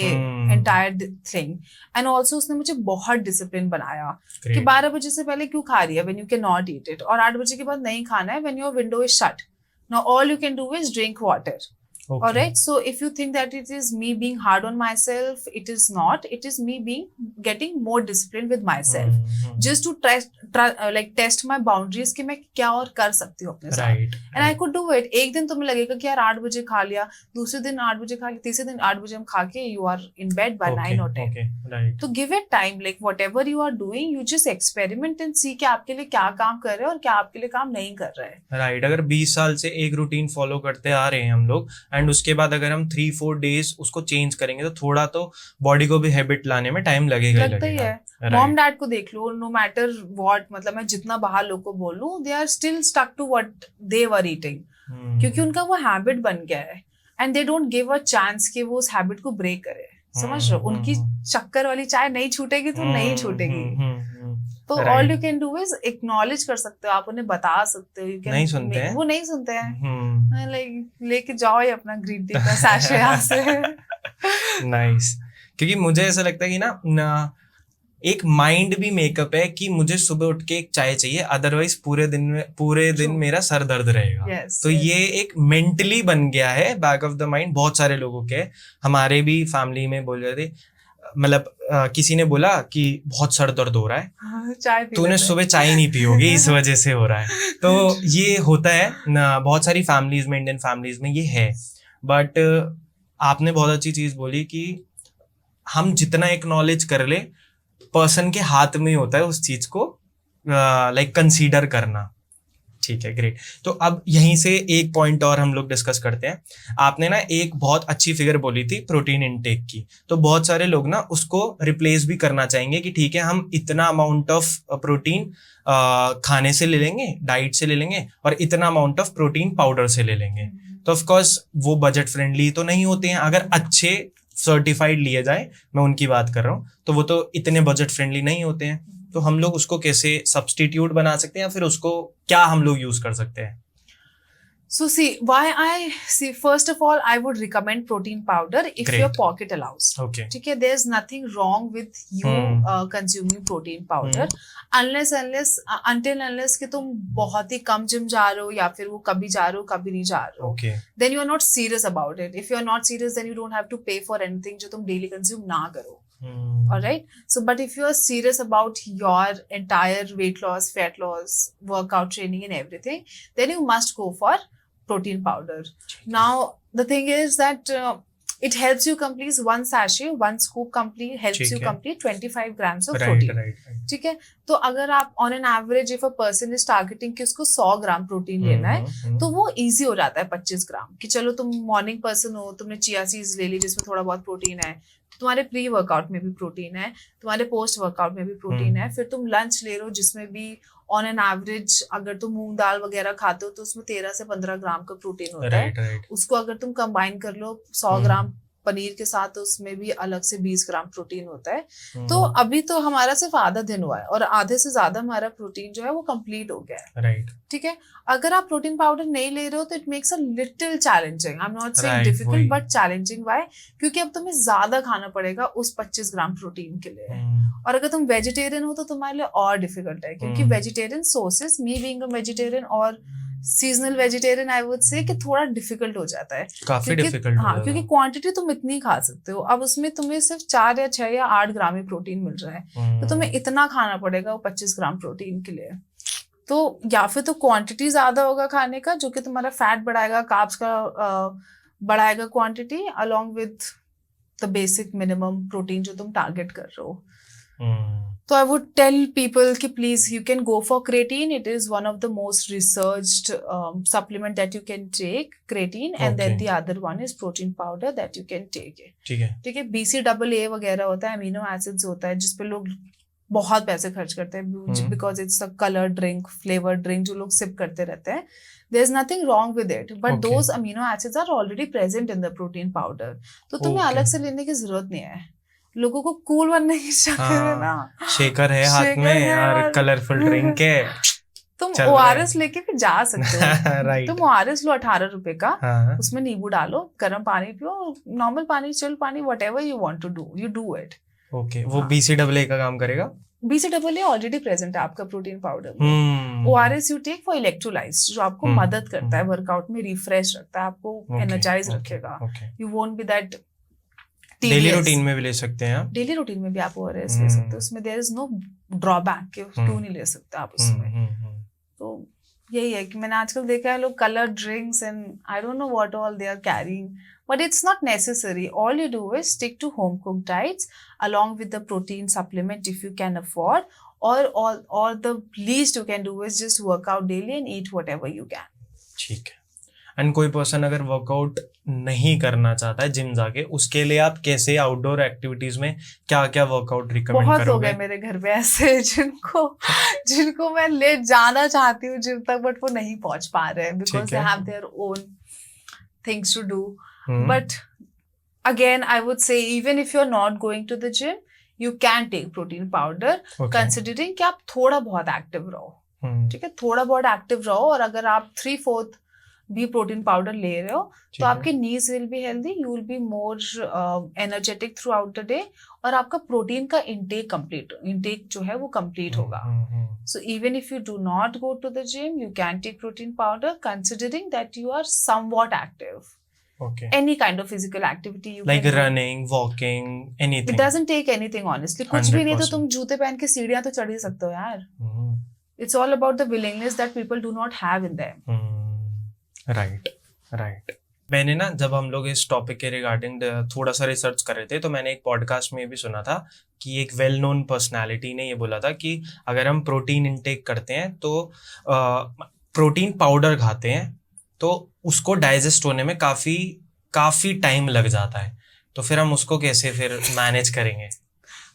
entire thing. And also उसने मुझे बहुत डिसिप्लिन बनाया कि 12 बजे से पहले क्यों खा रही है when you cannot eat it, और 8 बजे के बाद नहीं खाना है when your window is shut. Now all you can do is drink water. Okay. All right. So if you think that it is me being hard on myself, it is not. It is me getting more disciplined with myself. Just to test my boundaries कि मैं क्या और कर सकती हूँ अपने साथ. Right. And I could do it. एक दिन तुम्हें लगेगा कि यार 8 बजे खा लिया, दूसरे दिन 8 बजे खा लिया, तीसरे दिन 8 बजे हम खा के you are in bed by 9 or 10. Okay. Right. तो give it time. Like whatever you are doing, you just experiment and see कि आपके लिए क्या काम कर रहे हैं और क्या आपके लिए काम नहीं कर रहे हैं. राइट. अगर 20 साल से एक रूटीन फॉलो करते आ रहे हैं हम लोग, एंड उसके बाद अगर हम 3-4 डेज उसको चेंज करेंगे तो थोड़ा तो बॉडी को भी हैबिट लाने में टाइम लगेगा लगता ही है. मॉम डैड को देख लो, नो मैटर व्हाट, मतलब मैं जितना बाहर लोग को बोलूं, they are still stuck to what they were eating, क्योंकि उनका वो हैबिट बन गया है and they don't give a chance कि वो उस हैबिट को ब्रेक करे. समझ रहे हो? उनकी शक्कर वाली चाय नहीं छूटेगी तो नहीं छूटेगी. तो all you can do is acknowledge कर सकते हो, आप उन्हें बता सकते हो. You can. नहीं सुनते हैं, वो नहीं सुनते हैं. लाइक लेके जाओ ये अपना ग्रीन टी का सैशे यहाँ से. नाइस. क्योंकि मुझे ऐसा लगता है कि ना एक माइंड भी मेकअप है कि मुझे सुबह उठ के एक चाय चाहिए, अदरवाइज पूरे दिन मेरा सर दर्द रहेगा. तो ये एक मेंटली बन गया है बैक ऑफ द माइंड बहुत सारे लोगों के. हमारे भी फैमिली में बोल रहे थे, मतलब किसी ने बोला कि बहुत सर दर्द हो रहा है, चाय तूने सुबह चाय नहीं पी होगी इस वजह से हो रहा है. तो ये होता है ना बहुत सारी फैमिलीज में, इंडियन फैमिलीज में ये है. बट आपने बहुत अच्छी चीज बोली कि हम जितना एक्नॉलेज कर ले, पर्सन के हाथ में ही होता है उस चीज को लाइक कंसीडर करना। ठीक है, ग्रेट। तो अब यहीं से एक पॉइंट और हम लोग डिस्कस करते हैं। आपने ना एक बहुत अच्छी फिगर बोली थी प्रोटीन इनटेक की, तो बहुत सारे लोग ना उसको रिप्लेस भी करना चाहेंगे कि ठीक है हम इतना अमाउंट ऑफ प्रोटीन खाने से ले लेंगे, डाइट से ले लेंगे, और इतना अमाउंट ऑफ प्रोटीन पाउडर से ले लेंगे। तो ऑफ कोर्स वो बजट फ्रेंडली तो नहीं होते हैं। अगर अच्छे सर्टिफाइड लिए जाए, मैं उनकी बात कर रहा हूँ, तो वो तो इतने बजट फ्रेंडली नहीं होते हैं। तो हम लोग उसको कैसे सब्स्टिट्यूट बना सकते हैं, या फिर उसको क्या हम लोग यूज कर सकते हैं? So first of all, I would recommend protein powder if Great. your pocket allows. Okay. ठीक है, there's nothing wrong with you consuming protein powder unless कि तुम बहुत ही कम जिम जा रहे हो, या फिर वो कभी जा रहे हो कभी नहीं जा रहे हो. Okay. Then you are not serious about it. If you are not serious, then you don't have to pay for anything जो तुम daily consume ना करो. Alright. So, but if you are serious about your entire weight loss, fat loss, workout training, and everything, then you must go for protein powder. Now, the thing is that it helps you complete one sachet, one scoop complete helps you complete 25 grams of protein. Right. ठीक है, तो अगर आप on an average if a person is targeting कि उसको 100 gram protein लेना है, तो वो easy हो जाता है 25 ग्राम कि चलो तुम मॉर्निंग पर्सन हो, तुमने चिया सीड्स ले ली जिसमें थोड़ा बहुत प्रोटीन है, तुम्हारे प्री वर्कआउट में भी प्रोटीन है, तुम्हारे पोस्ट वर्कआउट में भी प्रोटीन है, फिर तुम लंच ले रहे हो जिसमें भी ऑन एन एवरेज अगर तुम मूंग दाल वगैरह खाते हो तो उसमें 13 से 15 ग्राम का प्रोटीन होता है। उसको अगर तुम कंबाइन कर लो 100 ग्राम पनीर के साथ, तो उसमें भी अलग से 20 ग्राम प्रोटीन होता है। तो अभी तो हमारा सिर्फ आधा दिन हुआ है और आधे से ज्यादा हमारा प्रोटीन जो है वो कंप्लीट हो गया है। राइट, ठीक है। अगर आप प्रोटीन पाउडर नहीं ले रहे हो तो it makes a little challenging, I am not saying difficult but challenging. Why? क्योंकि अब तुम्हें ज्यादा खाना पड़ेगा उस 25 ग्राम प्रोटीन के लिए। और अगर तुम वेजिटेरियन हो तो तुम्हारे लिए और डिफिकल्ट है, क्योंकि vegetarian sources, me being a vegetarian और seasonal vegetarian, I would say कि थोड़ा डिफिकल्ट हो जाता है, काफी डिफिकल्ट। हाँ, क्योंकि क्वांटिटी तुम इतनी खा सकते हो, अब उसमें तुम्हें सिर्फ 4 या 6 या 8 ग्राम ही प्रोटीन मिल रहा है, तो तुम्हें इतना खाना पड़ेगा वो 25 ग्राम प्रोटीन के लिए। तो या फिर तो क्वांटिटी ज्यादा होगा खाने का जो कि तुम्हारा फैट बढ़ाएगा, कार्ब्स का बढ़ाएगा quantity, along with the basic minimum protein जो तुम टारगेट कर रहे हो। So I would tell people कि please you can go for creatine. It is one of the most researched supplement that you can take, creatine, and then the other one is protein powder that you can take it. ठीक है, ठीक है। BCAA वगैरह होता है, amino acids होता है, जिसपे लोग बहुत पैसे खर्च करते हैं because it's a colored drink, flavored drink जो लोग सिप करते रहते हैं। There's nothing wrong with it, but those amino acids are already present in the protein powder. तो तुम्हें अलग से लेने की जरूरत नहीं है। लोगों को कूल बनने की चक्कर में ना शेकर है हाथ में और कलरफुल ड्रिंक है, तुम ORS लेके भी जा सकते हो। right. तुम ORS लो 18 रुपए का, उसमें नींबू डालो, गर्म पानी पियो, नॉर्मल पानी, चिल पानी, whatever you want to do, you do it. Okay, वो BCAA का काम करेगा? BCAA ऑलरेडी प्रेजेंट है आपका प्रोटीन पाउडर में। ORS you take for electrolytes, जो आपको मदद करता है वर्कआउट में, रिफ्रेश रखता है आपको, एनर्जाइज रखेगा। You won't be that. Daily routine में भी ले सकते हैं आप? डेली रूटीन में भी आप ORS ले सकते हो, उसमें देयर इज नो ड्रॉबैक कि क्यों नहीं ले सकते आप उसमें। तो यही है कि मैंने आजकल देखा है लोग colour drinks and I don't know what all they are carrying, but it's not necessary. All you do is stick to home cooked diets along with the protein supplement if you can afford, or the least you can do is just work out daily and eat whatever you can. ठीक है। And कोई person अगर workout नहीं करना चाहता है gym जाके, उसके लिए आप कैसे आउटडोर एक्टिविटीज में क्या क्या वर्कआउट रिकमेंड करोगे? बहुत हो गए मेरे घर पे ऐसे जिनको मैं ले जाना चाहती हूँ जिम तक, बट वो नहीं पहुंच पा रहे हैं because they have their own things to do. But again, I would say even if you're not going to the gym, you can take protein powder, considering कि आप थोड़ा बहुत एक्टिव रहो। ठीक है, थोड़ा बहुत एक्टिव रहो, और अगर आप 3/4 भी प्रोटीन पाउडर ले रहे हो तो आपके knees will be healthy, you will be more energetic throughout the day, और आपका प्रोटीन का इंटेक जो है वो कंप्लीट होगा। So even if you do not go to the gym, you can take protein powder, considering that you are somewhat active. Okay. Any kind of physical activity you like can running, walking, anything. It doesn't take anything honestly. कुछ भी नहीं तो तुम जूते पहन के सीढ़ियां तो चढ़ ही सकते हो यार। It's all about the willingness that people do not have in them. Right. मैंने ना जब हम लोग इस टॉपिक के रिगार्डिंग थोड़ा सा रिसर्च कर रहे थे तो मैंने एक पॉडकास्ट में भी सुना था कि एक वेल नोन पर्सनालिटी ने ये बोला था कि अगर हम प्रोटीन इंटेक करते हैं तो प्रोटीन पाउडर खाते हैं तो उसको डाइजेस्ट होने में काफी टाइम लग जाता है, तो फिर हम उसको कैसे फिर मैनेज करेंगे?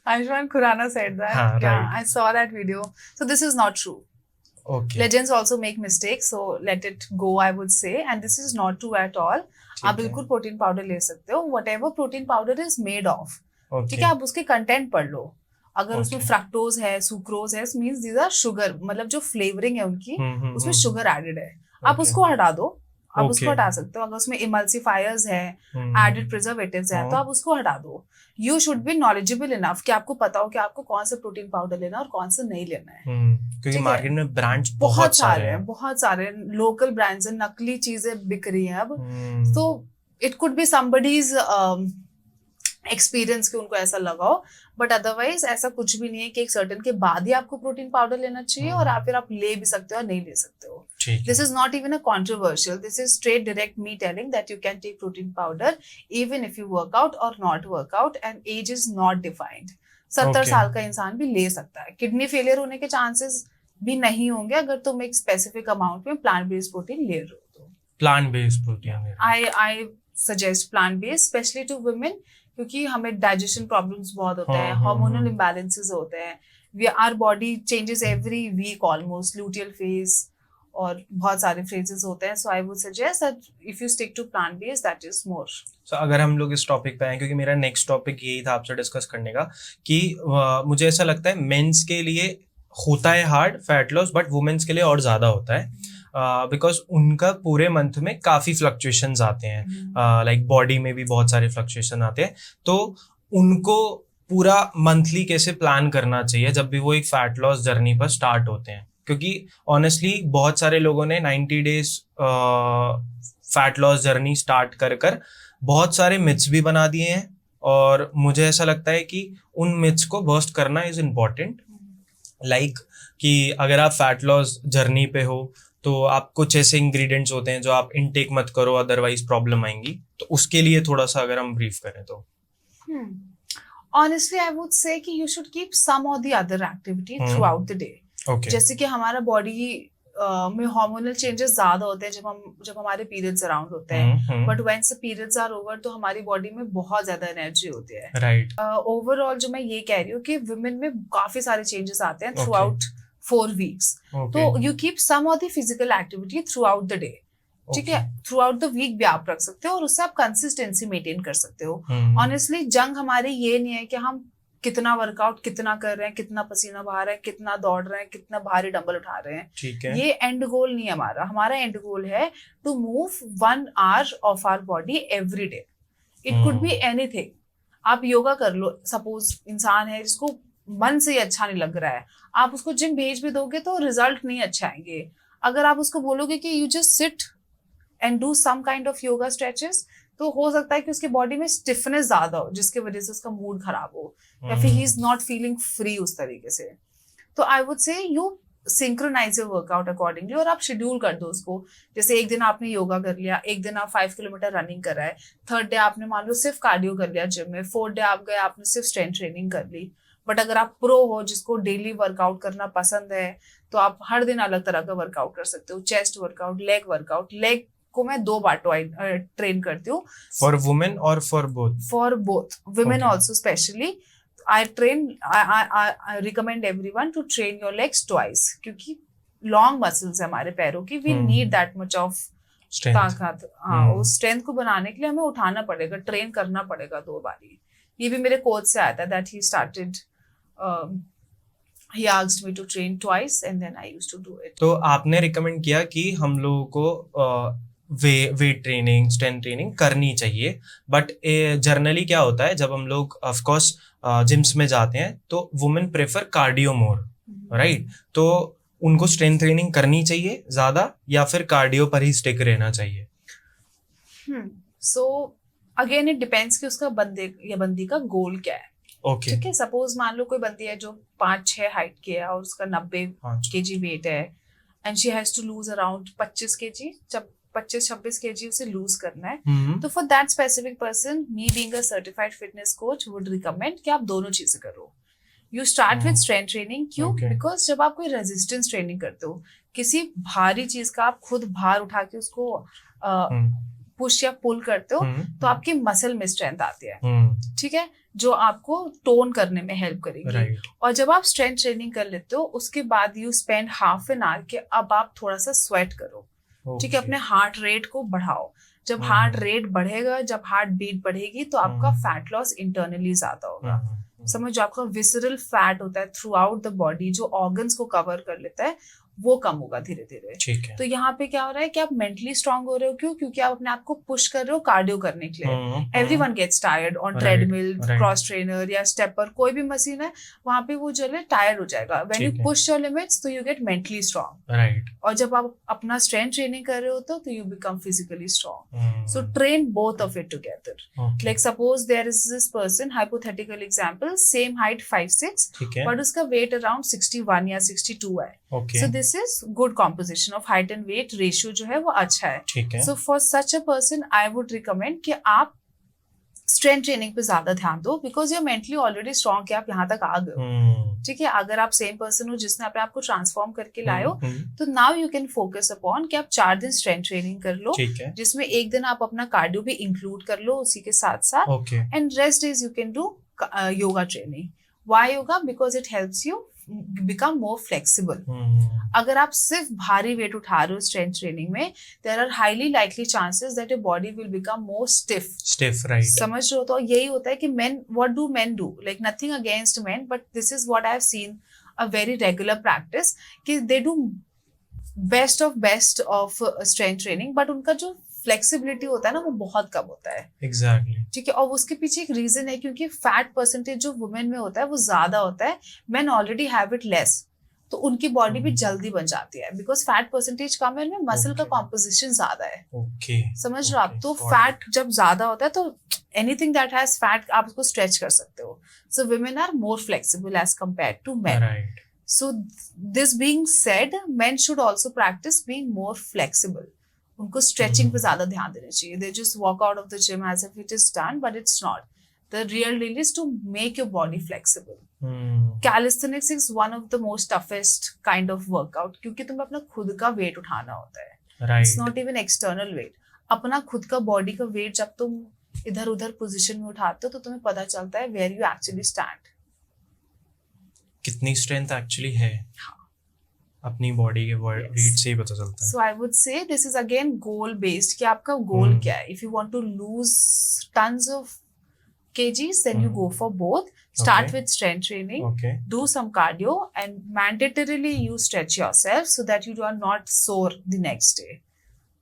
Ayushmann Khurrana said that. हाँ, Yeah, right. I saw that video. So this is not true. Okay. Legends also make mistakes, so let it go, I would say. And this is not true at all. आप बिल्कुल protein powder ले सकते हो, whatever protein powder is made of. ठीक है, आप उसके content पढ़ लो. अगर उसमें फ्रक्टोज है, सुक्रोज है, मींस दीज आर शुगर, मतलब जो फ्लेवरिंग है उनकी उसमें शुगर एडेड है. आप उसको हटा दो, आप उसको हटा सकते हो. अगर उसमें इमल्सिफायर्स है, एडेड प्रिजर्वेटिव्स है, तो आप उसको हटा दो. You should be knowledgeable enough कि आपको पता हो कि आपको कौन सा प्रोटीन पाउडर लेना है और कौन सा नहीं लेना है. क्योंकि मार्केट में ब्रांड्स बहुत सारे हैं, बहुत सारे लोकल ब्रांड्स हैं, नकली चीजें बिक रही हैं अब. तो it could B somebody's experience कि उनको ऐसा लगा हो, बट अदरवाइज ऐसा कुछ भी नहीं है कि एक सर्टेन के बाद ही आपको प्रोटीन पाउडर लेना चाहिए और फिर आप ले भी सकते हो और नहीं ले सकते हो. This is not even a controversial. This is straight direct me telling that you can take protein powder even if you work out or not work out, and age is not defined. 70 साल का इंसान भी ले सकता है. Kidney failure होने के chances भी नहीं होंगे अगर तुम एक स्पेसिफिक अमाउंट में प्लांट बेस्ड प्रोटीन ले रहे हो. Plant based protein I suggest plant based, especially to women, क्योंकि हमें डाइजेशन प्रॉब्लम्स बहुत होते हैं, हार्मोनल इम्बैलेंसेस होते हैं. Our body changes every week almost, luteal phase और बहुत सारे फेजेस होते हैं. So I would suggest that if you stick to plant based that is more. सो अगर हम लोग इस टॉपिक पे आए, क्योंकि मेरा नेक्स्ट टॉपिक यही था आपसे डिस्कस करने का कि मुझे ऐसा लगता है मेंस के लिए होता है hard fat loss, but women's के लिए और ज्यादा होता है बिकॉज उनका पूरे मंथ में काफी फ्लक्चुएशंस आते हैं, लाइक बॉडी में भी बहुत सारे फ्लक्चुएशन आते हैं. तो उनको पूरा मंथली कैसे प्लान करना चाहिए जब भी वो एक फैट लॉस जर्नी पर स्टार्ट होते हैं? क्योंकि ऑनेस्टली बहुत सारे लोगों ने 90 days fat loss journey start कर बहुत सारे मिथ्स भी बना दिए हैं, और मुझे ऐसा लगता है कि उन मिथ्स को बर्स्ट करना इज इम्पॉर्टेंट. लाइक कि अगर आप फैट लॉस जर्नी पे हो तो आप कुछ ऐसे इंग्रेडिएंट्स होते हैं जो आप इनटेक मत करो, अदरवाइज प्रॉब्लम आएंगी. तो उसके लिए थोड़ा सा अगर हम ब्रीफ करें तो honestly I would say कि you should keep some or the other activity throughout the day. Okay. जैसे कि हमारा बॉडी में हार्मोनल चेंजेस ज्यादा होते हैं जब हमारे पीरियड्स अराउंड होते हैं, but when the periods are over तो हमारी बॉडी में बहुत ज्यादा एनर्जी होती है. राइट. ओवरऑल जो मैं ये कह रही हूँ कि वुमेन में काफी सारे चेंजेस आते हैं थ्रू आउट 4 weeks. तो you keep some of the physical activity throughout the day. ठीक है, थ्रू आउट द वीक भी आप रख सकते हो और उससे आप कंसिस्टेंसी मेंटेन कर सकते हो. ऑनेस्टली जंग हमारे ये नहीं है कि हम कितना वर्कआउट कितना कर रहे हैं, कितना पसीना बहा रहे हैं, कितना दौड़ रहे हैं, कितना भारी डंबल उठा रहे हैं. ठीक है. ये एंड गोल नहीं है हमारा एंड गोल है to move 1 hour of our body every day. It could be anything. आप योगा कर लो, सपोज इंसान है जिसको मन से ही अच्छा नहीं लग रहा है, आप उसको जिम भेज भी दोगे तो रिजल्ट नहीं अच्छे आएंगे. अगर आप उसको बोलोगे कि you just sit and do some kind of yoga stretches, तो हो सकता है कि उसके बॉडी में स्टिफनेस ज्यादा हो जिसकी वजह से उसका मूड खराब हो या फिर he is not feeling free उस तरीके से. तो I would say you synchronise your workout accordingly और आप शेड्यूल कर दो उसको. जैसे एक दिन आपने योगा कर लिया, एक दिन आप 5 किलोमीटर रनिंग कर रहे हैं, थर्ड डे आपने मान लो सिर्फ कार्डियो कर लिया जिम में, फोर्थ डे आप गए आपने सिर्फ स्ट्रेंथ ट्रेनिंग कर ली. बट अगर आप प्रो हो जिसको डेली वर्कआउट करना पसंद है तो आप हर दिन अलग तरह का वर्कआउट कर सकते हो. Chest workout, leg workout. Leg को मैं 2 बार ट्रेन करती हूँ. फॉर वुमेन और for both? For both, women also specially. I recommend everyone to train your legs twice, क्योंकि लॉन्ग मसल्स है हमारे पैरों की. We need that much of ताकत. हाँ, उस स्ट्रेंथ को बनाने के लिए हमें उठाना पड़ेगा, ट्रेन करना पड़ेगा 2 बारी. ये भी मेरे कोच से आया था that he started, he asked me to train twice and then I used to do it. तो आपने रिकमेंड किया कि हम लोगों को वेट ट्रेनिंग, स्ट्रेंथ ट्रेनिंग करनी चाहिए, बट जनरली क्या होता है जब हम लोग ऑफ कोर्स जिम्स में जाते हैं तो वुमेन प्रेफर कार्डियो मोर, राइट? तो उनको स्ट्रेंथ ट्रेनिंग करनी चाहिए ज्यादा या फिर कार्डियो पर ही स्टिक रहना चाहिए? सो अगेन इट डिपेंड्स कि उसका बंदे या बंदी का गोल क्या है. Okay. ठीक है, सपोज मान लो कोई बंदी है जो 5-6 हाइट की है और उसका 90 kg वेट है and she has to lose around 25 kg. जब 25-26 kg उसे लूज करना है, तो for that specific person me being a certified fitness coach would recommend कि आप दोनों चीजें करो. You start with strength training. क्यों? बिकॉज जब आप कोई रेजिस्टेंस ट्रेनिंग करते हो, किसी भारी चीज का आप खुद भार उठा के उसको पुश या पुल करते हो, तो आपकी मसल में स्ट्रेंथ आती है, ठीक है, जो आपको टोन करने में हेल्प करेगी. और जब आप स्ट्रेंथ ट्रेनिंग कर लेते हो, उसके बाद you spend half an hour के अब आप थोड़ा सा स्वेट करो, ठीक है, अपने हार्ट रेट को बढ़ाओ. जब हार्ट रेट बढ़ेगा, जब हार्ट बीट बढ़ेगी, तो आपका फैट लॉस इंटरनली ज्यादा होगा. समझो, आपका विसरल फैट होता है थ्रू आउट द बॉडी, जो ऑर्गन्स को कवर कर लेता है, वो कम होगा धीरे धीरे. ठीक है. तो यहाँ पे क्या हो रहा है कि आप मेंटली स्ट्रांग हो रहे हो. क्यों? क्योंकि आप अपने आप को पुश कर रहे हो कार्डियो करने के लिए. Everyone gets tired on treadmill, cross trainer या स्टेपर, कोई भी मशीन है, वहां पे वो जो है टायर्ड हो जाएगा. When you push your limits, तो you get mentally strong. Right. और जब आप अपना स्ट्रेंथ ट्रेनिंग कर रहे होते हो, तो you become physically strong. So train both of it together. Like suppose there is this person, hypothetical example, same height 5'6", but उसका वेट अराउंड 61 या 62 है. So this is good composition of height and weight ratio जो है वो अच्छा है. ठीक है. So for such a person I would recommend कि आप strength training पे ज्यादा ध्यान दो, because you're mentally already strong कि आप यहाँ तक आ गए हो. ठीक है. अगर आप सेम पर्सन हो जिसने अपने आप को ट्रांसफॉर्म करके लाए हो, तो now you can focus upon कि आप 4 दिन strength training कर लो, जिसमें एक दिन आप अपना कार्डियो भी इंक्लूड कर लो उसी के साथ साथ, and rest days you can do yoga training. Why yoga? Because it helps you become more flexible. अगर आप सिर्फ भारी वेट उठा रहे हो स्ट्रेंथ ट्रेनिंग में, there are highly likely chances that your body will become more stiff. Right. समझ रहे हो? तो यही होता है कि what do men do? Like nothing against men, but this is what I have seen a very regular practice, कि they do best of strength training, but उनका जो फ्लेक्सिबिलिटी होता है ना, वो बहुत कम होता है. एग्जैक्टली. ठीक है. और उसके पीछे एक रीजन है, क्योंकि फैट परसेंटेज जो वुमेन में होता है वो ज्यादा होता है, main already have it less, तो उनकी बॉडी भी जल्दी बन जाती है, बिकॉज फैट परसेंटेज कम है, उनमें मसल का कॉम्पोजिशन ज्यादा है. समझ रहे हो आप? तो फैट जब ज्यादा होता है, तो एनीथिंग दैट हैज फैट आप उसको स्ट्रेच कर सकते हो. So women are more flexible as compare to men. So this being said, men should also practise being more flexible. उनको स्ट्रेचिंग पे ज्यादा ध्यान देना चाहिए. They just walk out of the gym as if it is done, but it's not. The real deal is to make your body flexible. Calisthenics is one of the most toughest kind of workout, क्योंकि तुम्हें अपना खुद का wait उठाना होता है. It's not even external weight. अपना खुद का बॉडी का वेट जब तुम इधर उधर पोजिशन में उठाते हो, तो तुम्हें पता चलता है वेयर यू एक्चुअली स्टैंड, कितनी स्ट्रेंथ एक्चुअली है. अपनी बॉडी के वेट से ही पता चलता है. So I would say this is again goal based, कि आपका गोल क्या है. If you want to lose tons of kgs, then you go for both. Start with strength training, do some cardio, and mandatorily you stretch yourself so that you are not sore the next day.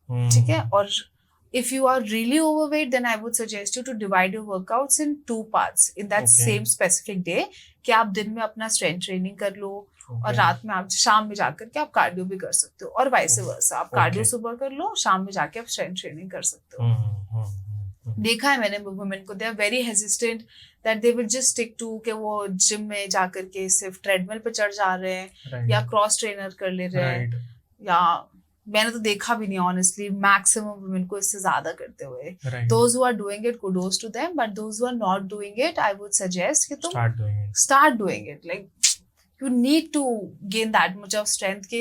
ठीक है. और if you are really overweight, then I would suggest you to divide your workouts in 2 parts in that same specific day, कि आप दिन में अपना strength training कर लो, और रात में आप शाम में जाकर के आप कार्डियो भी कर सकते हो, और वाइस वर्सा. आप कार्डियो सुबह कर लो, शाम में जाके आप स्ट्रेंथ ट्रेनिंग कर सकते हो. देखा है मैंने वुमेन को, they are very hesitant that they will just stick to कि वो जिम में जाकर के सिर्फ ट्रेडमिल पे चढ़ जा रहे हैं, या क्रॉस ट्रेनर कर ले रहे हैं, या मैंने तो देखा भी नहीं ऑनेस्टली मैक्सिमम वुमेन को इससे ज्यादा करते हुए. Those who are doing it, kudos to them, but those who are not doing it, I would suggest कि तुम start doing it. Like you need to gain that much of strength.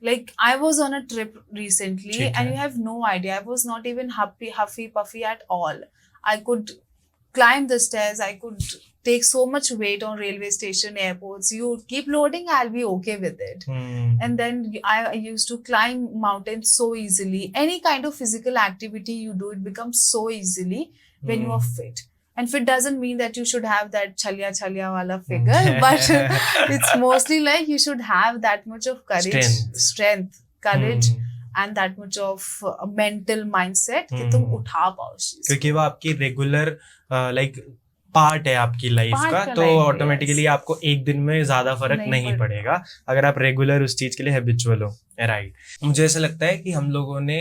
Like I was on a trip recently, and you have no idea, I was not even huffy puffy at all. I could climb the stairs, I could take so much weight on railway station, airports. You keep loading, I'll be okay with it. And then I used to climb mountains so easily. Any kind of physical activity you do, it becomes so easily when you are fit. And fit doesn't mean that you should have that chalya wala figure, but it's mostly like you should have that much of courage, strength, courage, and that much of mental mindset कि तुम उठा पाओ. क्योंकि वो आपकी regular like part है आपकी life Part का, का तो life है, ऑटोमेटिकली yes. आपको एक दिन में ज्यादा फर्क नहीं नहीं पड़ेगा। पड़ेगा अगर आप रेगुलर उस चीज के लिए हैबिचुअल हो, राइट। मुझे ऐसा लगता है कि हम लोगों ने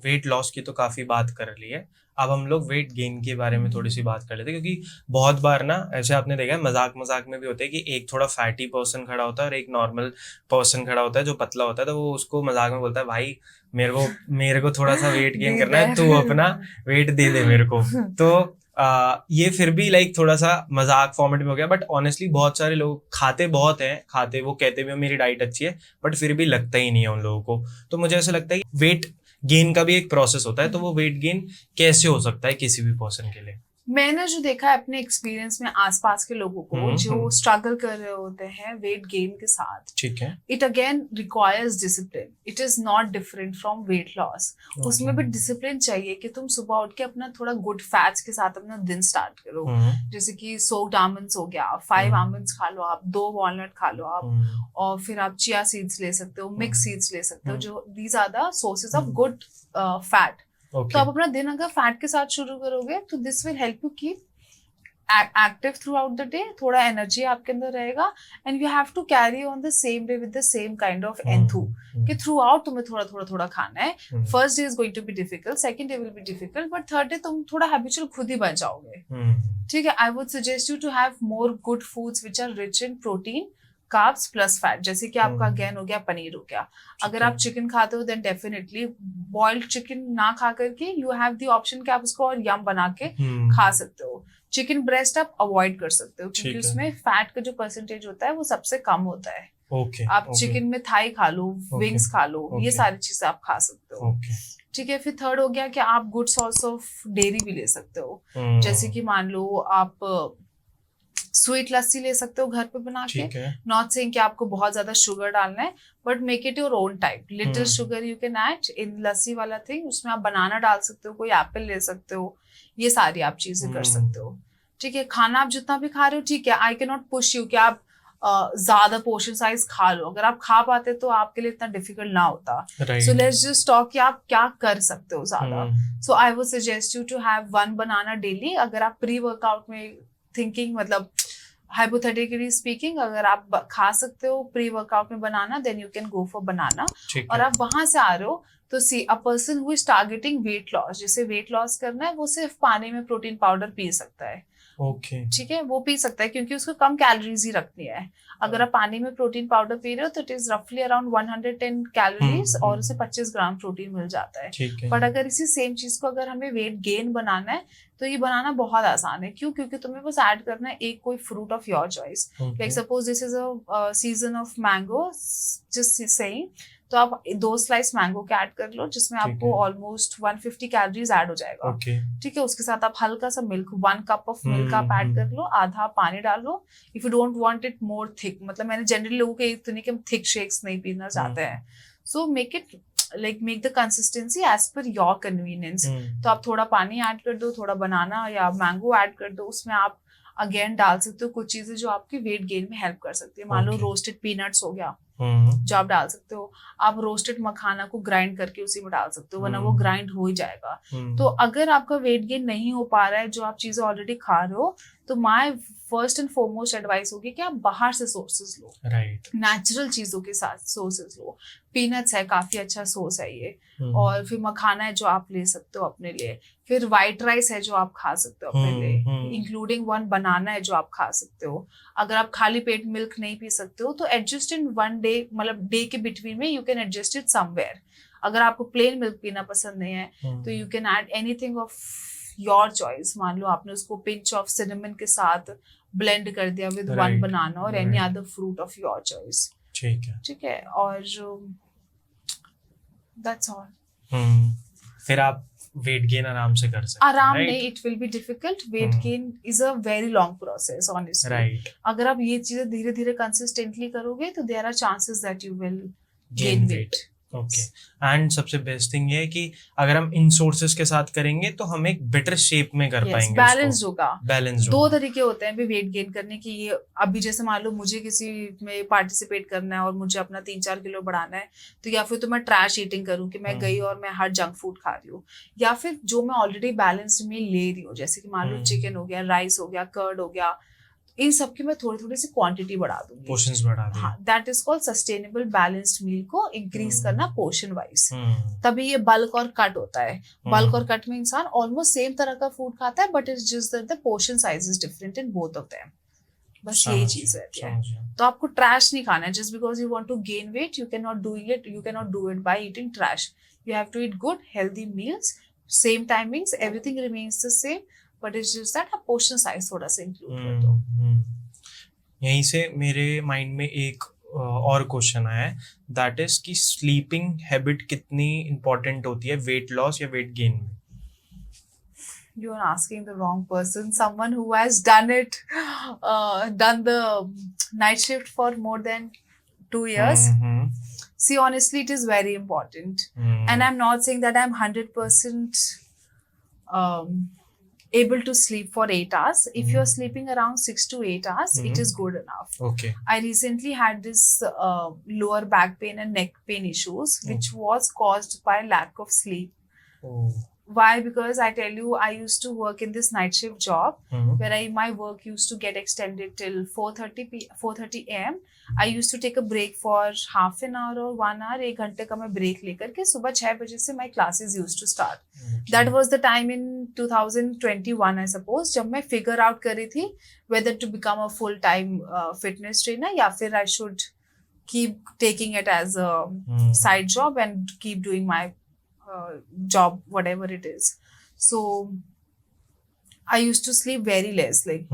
वेट लॉस की तो काफी बात कर ली है, अब हम लोग वेट गेन के बारे में थोड़ी सी बात कर लेते हैं, क्योंकि बहुत बार ना ऐसे आपने देखा है मजाक मजाक में भी होता है कि एक थोड़ा फैटी पर्सन खड़ा होता है और एक नॉर्मल पर्सन खड़ा होता है जो पतला होता है, तो वो उसको मजाक में बोलता है भाई मेरे को थोड़ा सा वेट गेन करना है, तू अपना वेट दे दे मेरे को। तो ये फिर भी लाइक थोड़ा सा मजाक फॉर्मेट में हो गया, बट ऑनेस्टली बहुत सारे लोग खाते बहुत हैं, खाते वो कहते भी मेरी डाइट अच्छी है, बट फिर भी लगता ही नहीं है उन लोगों को। तो मुझे ऐसा लगता है कि वेट गेन का भी एक प्रोसेस होता है, तो वो वेट गेन कैसे हो सकता है किसी भी पर्सन के लिए? मैंने जो देखा है अपने एक्सपीरियंस में आसपास के लोगों को जो स्ट्रगल कर रहे होते हैं वेट गेन के साथ, ठीक है, it again requires discipline, it is not different from weight loss. उसमें भी डिसिप्लिन चाहिए कि तुम सुबह उठ के अपना थोड़ा गुड फैट्स के साथ अपना दिन स्टार्ट करो, जैसे कि सोक्ड आमंड्स हो गया, 5 आमंड्स खा लो आप, 2 वॉलनट खा लो आप, और फिर आप चिया सीड्स ले सकते हो, मिक्स सीड्स ले सकते हो, जो these are the sources of good fat. तो आप अपना दिन अगर फैट के साथ शुरू करोगे तो this will help you keep active throughout the day, थोड़ा एनर्जी आपके अंदर रहेगा, and you have to carry on the same day with the same kind of enthu कि थ्रू आउट तुम्हें थोड़ा थोड़ा खाना है। First day is going to be difficult, second day will be difficult, but third day तुम थोड़ा habitual खुद ही बन जाओगे। ठीक है, I would suggest you to have more good foods which are rich in protein, carbs plus fat, जैसे कि आपका अगेन हो गया पनीर हो गया। अगर आप चिकन खाते हो देन डेफिनेटली बॉइल्ड चिकन ना खा करके यू हैव द ऑप्शन कि आप उसको और यम बना के खा सकते हो। चिकन ब्रेस्ट आप अवॉइड कर सकते हो क्योंकि उसमें फैट का जो परसेंटेज होता है वो सबसे कम होता है। आप चिकन में थाई खा लो, विंग्स खा लो, ये सारी चीजें आप खा सकते हो। ठीक है, फिर थर्ड हो गया कि आप गुड सोर्स ऑफ डेयरी भी ले सकते हो, जैसे कि मान लो आप स्वीट लस्सी ले सकते हो घर पे बना के, नॉट सेइंग कि आपको बहुत ज्यादा शुगर डालना है, but make it your own type, little sugar you can add in lassi वाला थिंग, उसमें आप बनाना डाल सकते हो, कोई एप्पल ले सकते हो, ये सारी आप चीजें कर सकते हो। ठीक है, खाना आप जितना भी खा रहे हो ठीक है, आई कैन नॉट पुश यू कि आप ज्यादा पोर्शन साइज खा लो, अगर आप खा पाते तो आपके लिए इतना डिफिकल्ट ना होता। सो लेट्स जस्ट टॉक कि आप क्या कर सकते हो ज्यादा। So I would suggest you to have 1 banana daily. अगर आप प्री वर्कआउट में थिंकिंग, मतलब हाइपोथेटिकली स्पीकिंग, अगर आप खा सकते हो प्री वर्कआउट में banana then you can go for banana. और आप वहां से आ रहे हो तो see a person who is targeting weight loss, जिसे वेट लॉस करना है वो सिर्फ पानी में प्रोटीन पाउडर पी सकता है। ठीक है, वो पी सकता है क्योंकि उसको कम कैलोरीज ही रखनी है। अगर आप पानी में प्रोटीन पाउडर पी रहे हो तो इट इज रफली अराउंड 110 कैलोरीज और उसे 25 ग्राम प्रोटीन मिल जाता है। बट अगर इसी सेम चीज को अगर हमें वेट गेन बनाना है तो ये बनाना बहुत आसान है। क्यों? क्योंकि तुम्हें बस ऐड करना है एक कोई fruit of your choice. Like suppose this is a season of mango, just saying, तो आप 2 स्लाइस मैंगो के ऐड कर लो जिसमें आपको ऑलमोस्ट 150 कैलोरीज ऐड हो जाएगा। ठीक है, उसके साथ आप हल्का सा मिल्क, 1 कप ऑफ मिल्क आप ऐड कर लो, आधा पानी डाल लो। If you don't want it more thick, मतलब मैंने जनरली लोगों के तो नहीं कि हम थिक शेक्स नहीं पीना चाहते हैं, so make it make the consistency as per your convenience. तो आप थोड़ा पानी ऐड कर दो, थोड़ा बनाना या मैंगो ऐड कर दो, उसमें आप अगेन डाल सकते हो कुछ चीजें जो आपकी वेट गेन में हेल्प कर सकती है। मान लो रोस्टेड पीनट्स हो गया जो आप डाल सकते हो, आप रोस्टेड मखाना को ग्राइंड करके उसी में डाल सकते हो, वरना वो ग्राइंड हो ही जाएगा। तो अगर आपका वेट गेन नहीं हो पा रहा है, जो आप चीजें ऑलरेडी खा रहे हो, तो my first and foremost advice होगी कि आप बाहर से सोर्सेज लो, नेचुरल चीजों के साथ सोर्सेज लो। पीनट्स है, काफी अच्छा सोर्स है ये, और फिर मखाना है जो आप ले सकते हो अपने लिए, फिर व्हाइट राइस है जो आप खा सकते हो अपने लिए, इंक्लूडिंग 1 बनाना है जो आप खा सकते हो। अगर आप खाली पेट मिल्क नहीं पी सकते हो तो एडजस्ट इन 1 डे, मतलब डे के बिटवीन में you can adjust it somewhere. अगर आपको प्लेन मिल्क पीना पसंद नहीं है तो you can add anything of your choice. मान लो आपने उसको पिंच ऑफ सिनेमन के साथ ब्लेंड कर दिया विद 1 बनाना और any other fruit of your choice. ठीक है, और दैट्स ऑल। फिर आप वेट गेन आराम से कर सकते हैं। आराम नहीं, it will be difficult. Weight gain is a very long process honestly. अगर आप ये चीजें धीरे धीरे कंसिस्टेंटली करोगे तो there are chances that you will gain weight. Okay and सबसे बेस्ट थिंग ये है कि अगर हम इन सोर्सेस के साथ करेंगे तो हम एक बेटर शेप में कर पाएंगे, बैलेंस होगा। बैलेंस दो तरीके होते हैं वेट गेन करने की। ये अभी जैसे मान लो मुझे किसी में पार्टिसिपेट करना है और मुझे अपना 3-4 किलो बढ़ाना है, तो या फिर तो मैं ट्रैश ईटिंग करूँ कि मैं गई और मैं हर जंक फूड खा रही हूँ, या फिर जो मैं ऑलरेडी बैलेंस्ड मील ले रही हूँ, जैसे कि मान लो चिकन हो गया, राइस हो गया, कर्ड हो गया, इन सब की मैं थोड़ी थोड़ी सी क्वांटिटी बढ़ा दूंगी, पोर्शंस बढ़ा दूंगी। हाँ, that is called sustainable balanced meal को इंक्रीज करना पोर्शन वाइज। तभी ये बल्क और कट होता है। बल्क और कट में इंसान ऑलमोस्ट सेम तरह का फूड खाता है, but it's just that the portion size is different in both of them. बस यही चीज है। तो आपको ट्रैश नहीं खाना है। Just because you want to gain weight, you can not do it by eating trash. You have to eat good healthy meals, same timings, everything remains the same, but it's just that आप portion size थोड़ा सा include कर दो। यहीं से मेरे mind में एक और क्वेश्चन आया है, दैट इज कि स्लीपिंग हैबिट कितनी इंपॉर्टेंट होती है वेट लॉस या वेट गेन में? You are asking the wrong person. Someone who has done the night shift for more than 2 years. See, honestly, it is very important. And I'm not saying that I'm 100% able to sleep for 8 hours. If you're sleeping around 6 to 8 hours, it is good enough. Okay. I recently had this lower back pain and neck pain issues, which was caused by lack of sleep. Oh. Why? Because I tell you, I used to work in this night shift job where my work used to get extended till 4:30 a.m. I used to take a break for half an hour or 1 hour, 1 घंटे का मैं break लेकर के सुबह 6 बजे से my classes used to start. Okay. That was the time in 2021, I suppose, जब मैं figure out कर रही थी whether to become a full-time fitness trainer या फिर I should keep taking it as a side job and keep doing my job, whatever it is. So I used to sleep very less. Like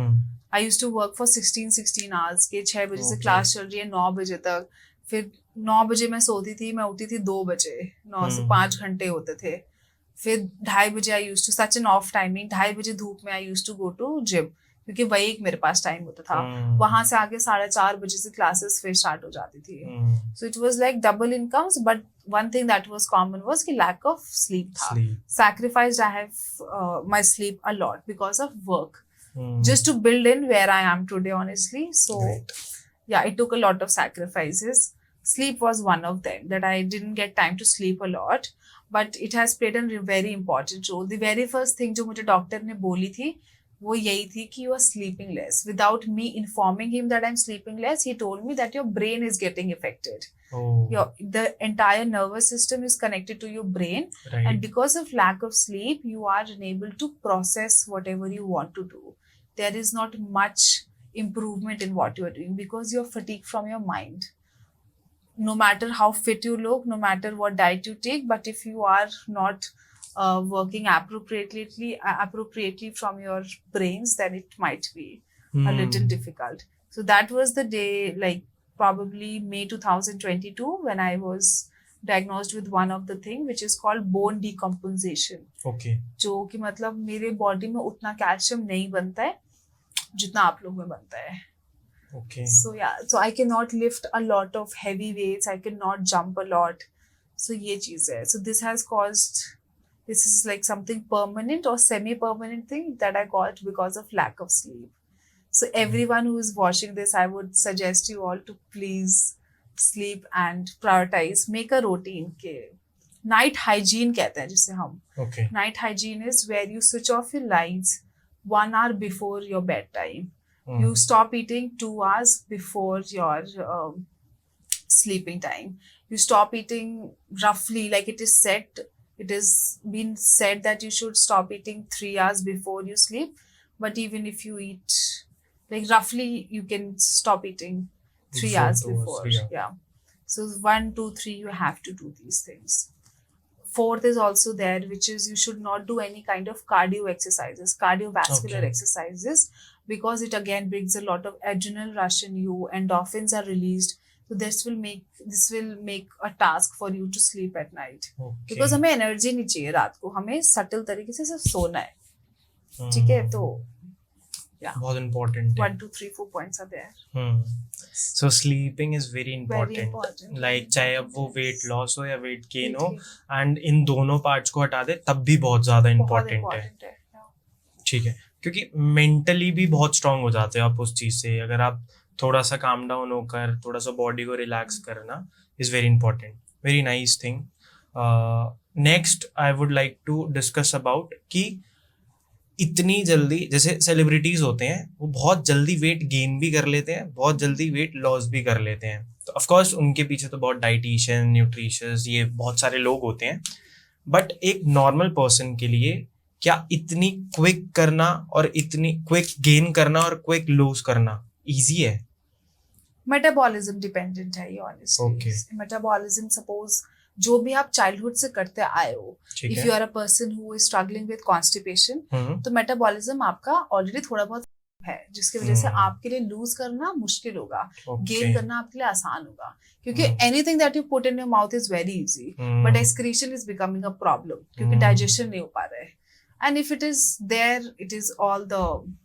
I used to work for 16 hours के 6 बजे से class चल रही है 9 बजे तक, फिर 9 बजे मैं सोती थी, मैं उठती थी 2 बजे, 9 से 5 घंटे होते थे। फिर 2:30 बजे I use to, such an of timing, 2:30 बजे धूप में I use to go to gym, क्योंकि वही एक मेरे पास टाइम होता था। वहां से आगे 4:30 बजे से क्लासेस फिर स्टार्ट हो जाती थी। So it was like double incomes, but one thing that was common was कि lack of sleep था। Sacrificed I have my sleep a lot because of work, just to build in where I am today, honestly. So yeah, it took a lot of sacrifices. Sleep was one of them, that I didn't get time to sleep a lot, but it has played a very important role. The very first thing जो मुझे doctor ने बोली थी वो यही थी कि you are sleeping less. Without me informing him that I'm sleeping less, he told me that your brain is getting affected. The entire nervous system is connected to your brain, right. And because of lack of sleep, you are unable to process whatever you want to do. There is not much improvement in what you are doing because you're fatigued from your mind. No matter how fit you look, no matter what diet you take, but if you are not working appropriately from your brains, then it might be a little difficult. So that was the day, like probably May 2022, when I was diagnosed with one of the thing which is called bone decomposition. Okay. जो कि मतलब मेरे body में उतना calcium नहीं बनता है जितना आप लोग में बनता है. Okay. So yeah, so I cannot lift a lot of heavy weights, I cannot jump a lot. So ये चीज है. So this is like something permanent or semi-permanent thing that I got because of lack of sleep. So everyone who is watching this, I would suggest you all to please sleep and prioritize. Make a routine. के night hygiene कहते हैं जिसे हम. Okay. Night hygiene is where you switch off your lights 1 hour before your bedtime. You stop eating 2 hours before your sleeping time. You stop eating roughly, like it is been said that you should stop eating 3 hours before you sleep. But even if you eat, like roughly, you can stop eating 3 hours before. Yeah. So 1, 2, 3, you have to do these things. 4th is also there, which is you should not do any kind of cardiovascular exercises, because it again brings a lot of adrenal rush in you, endorphins are released. So this will make a task for you to sleep at night. Okay. Because हमें energy नहीं चाहिए रात को, हमें subtle तरीके से सिर्फ सोना है. ठीक है, तो बहुत important है. 1 2 3 4 points are there. So sleeping is very important. Very important. Like चाहे अब वो weight loss हो या weight gain हो, and इन दोनों parts को हटा दे तब भी बहुत ज़्यादा important है. ठीक है, क्योंकि mentally भी बहुत strong हो जाते हो आप उस चीज़ से. अगर आप थोड़ा सा calm down होकर थोड़ा सा body को relax करना is very important. Very nice thing. Next I would like to discuss about कि इतनी जल्दी जैसे सेलिब्रिटीज होते हैं वो बहुत जल्दी वेट गेन भी कर लेते हैं, बहुत जल्दी वेट लॉस भी कर लेते हैं. तो ऑफ कोर्स उनके पीछे तो बहुत डाइटिशियन, न्यूट्रिशियस, ये बहुत सारे लोग होते हैं. बट एक नॉर्मल पर्सन के लिए क्या इतनी क्विक करना और इतनी क्विक गेन करना और क्विक लूज करना इजी है? मेटाबॉलिज्म डिपेंडेंट है ये ऑनेस्टली. मेटाबॉलिज्म सपोज जो भी आप चाइल्डहुड से करते आए हो, if you are a person who is struggling with constipation, तो मेटाबॉलिज्म आपका ऑलरेडी थोड़ा बहुत है, जिसकी वजह से आपके लिए लूज करना मुश्किल होगा, गेन करना आपके लिए आसान होगा. क्योंकि anything that you put in your mouth is very easy, but excretion is becoming a problem क्योंकि डाइजेशन नहीं हो पा रहा है. And if it is there, it is all the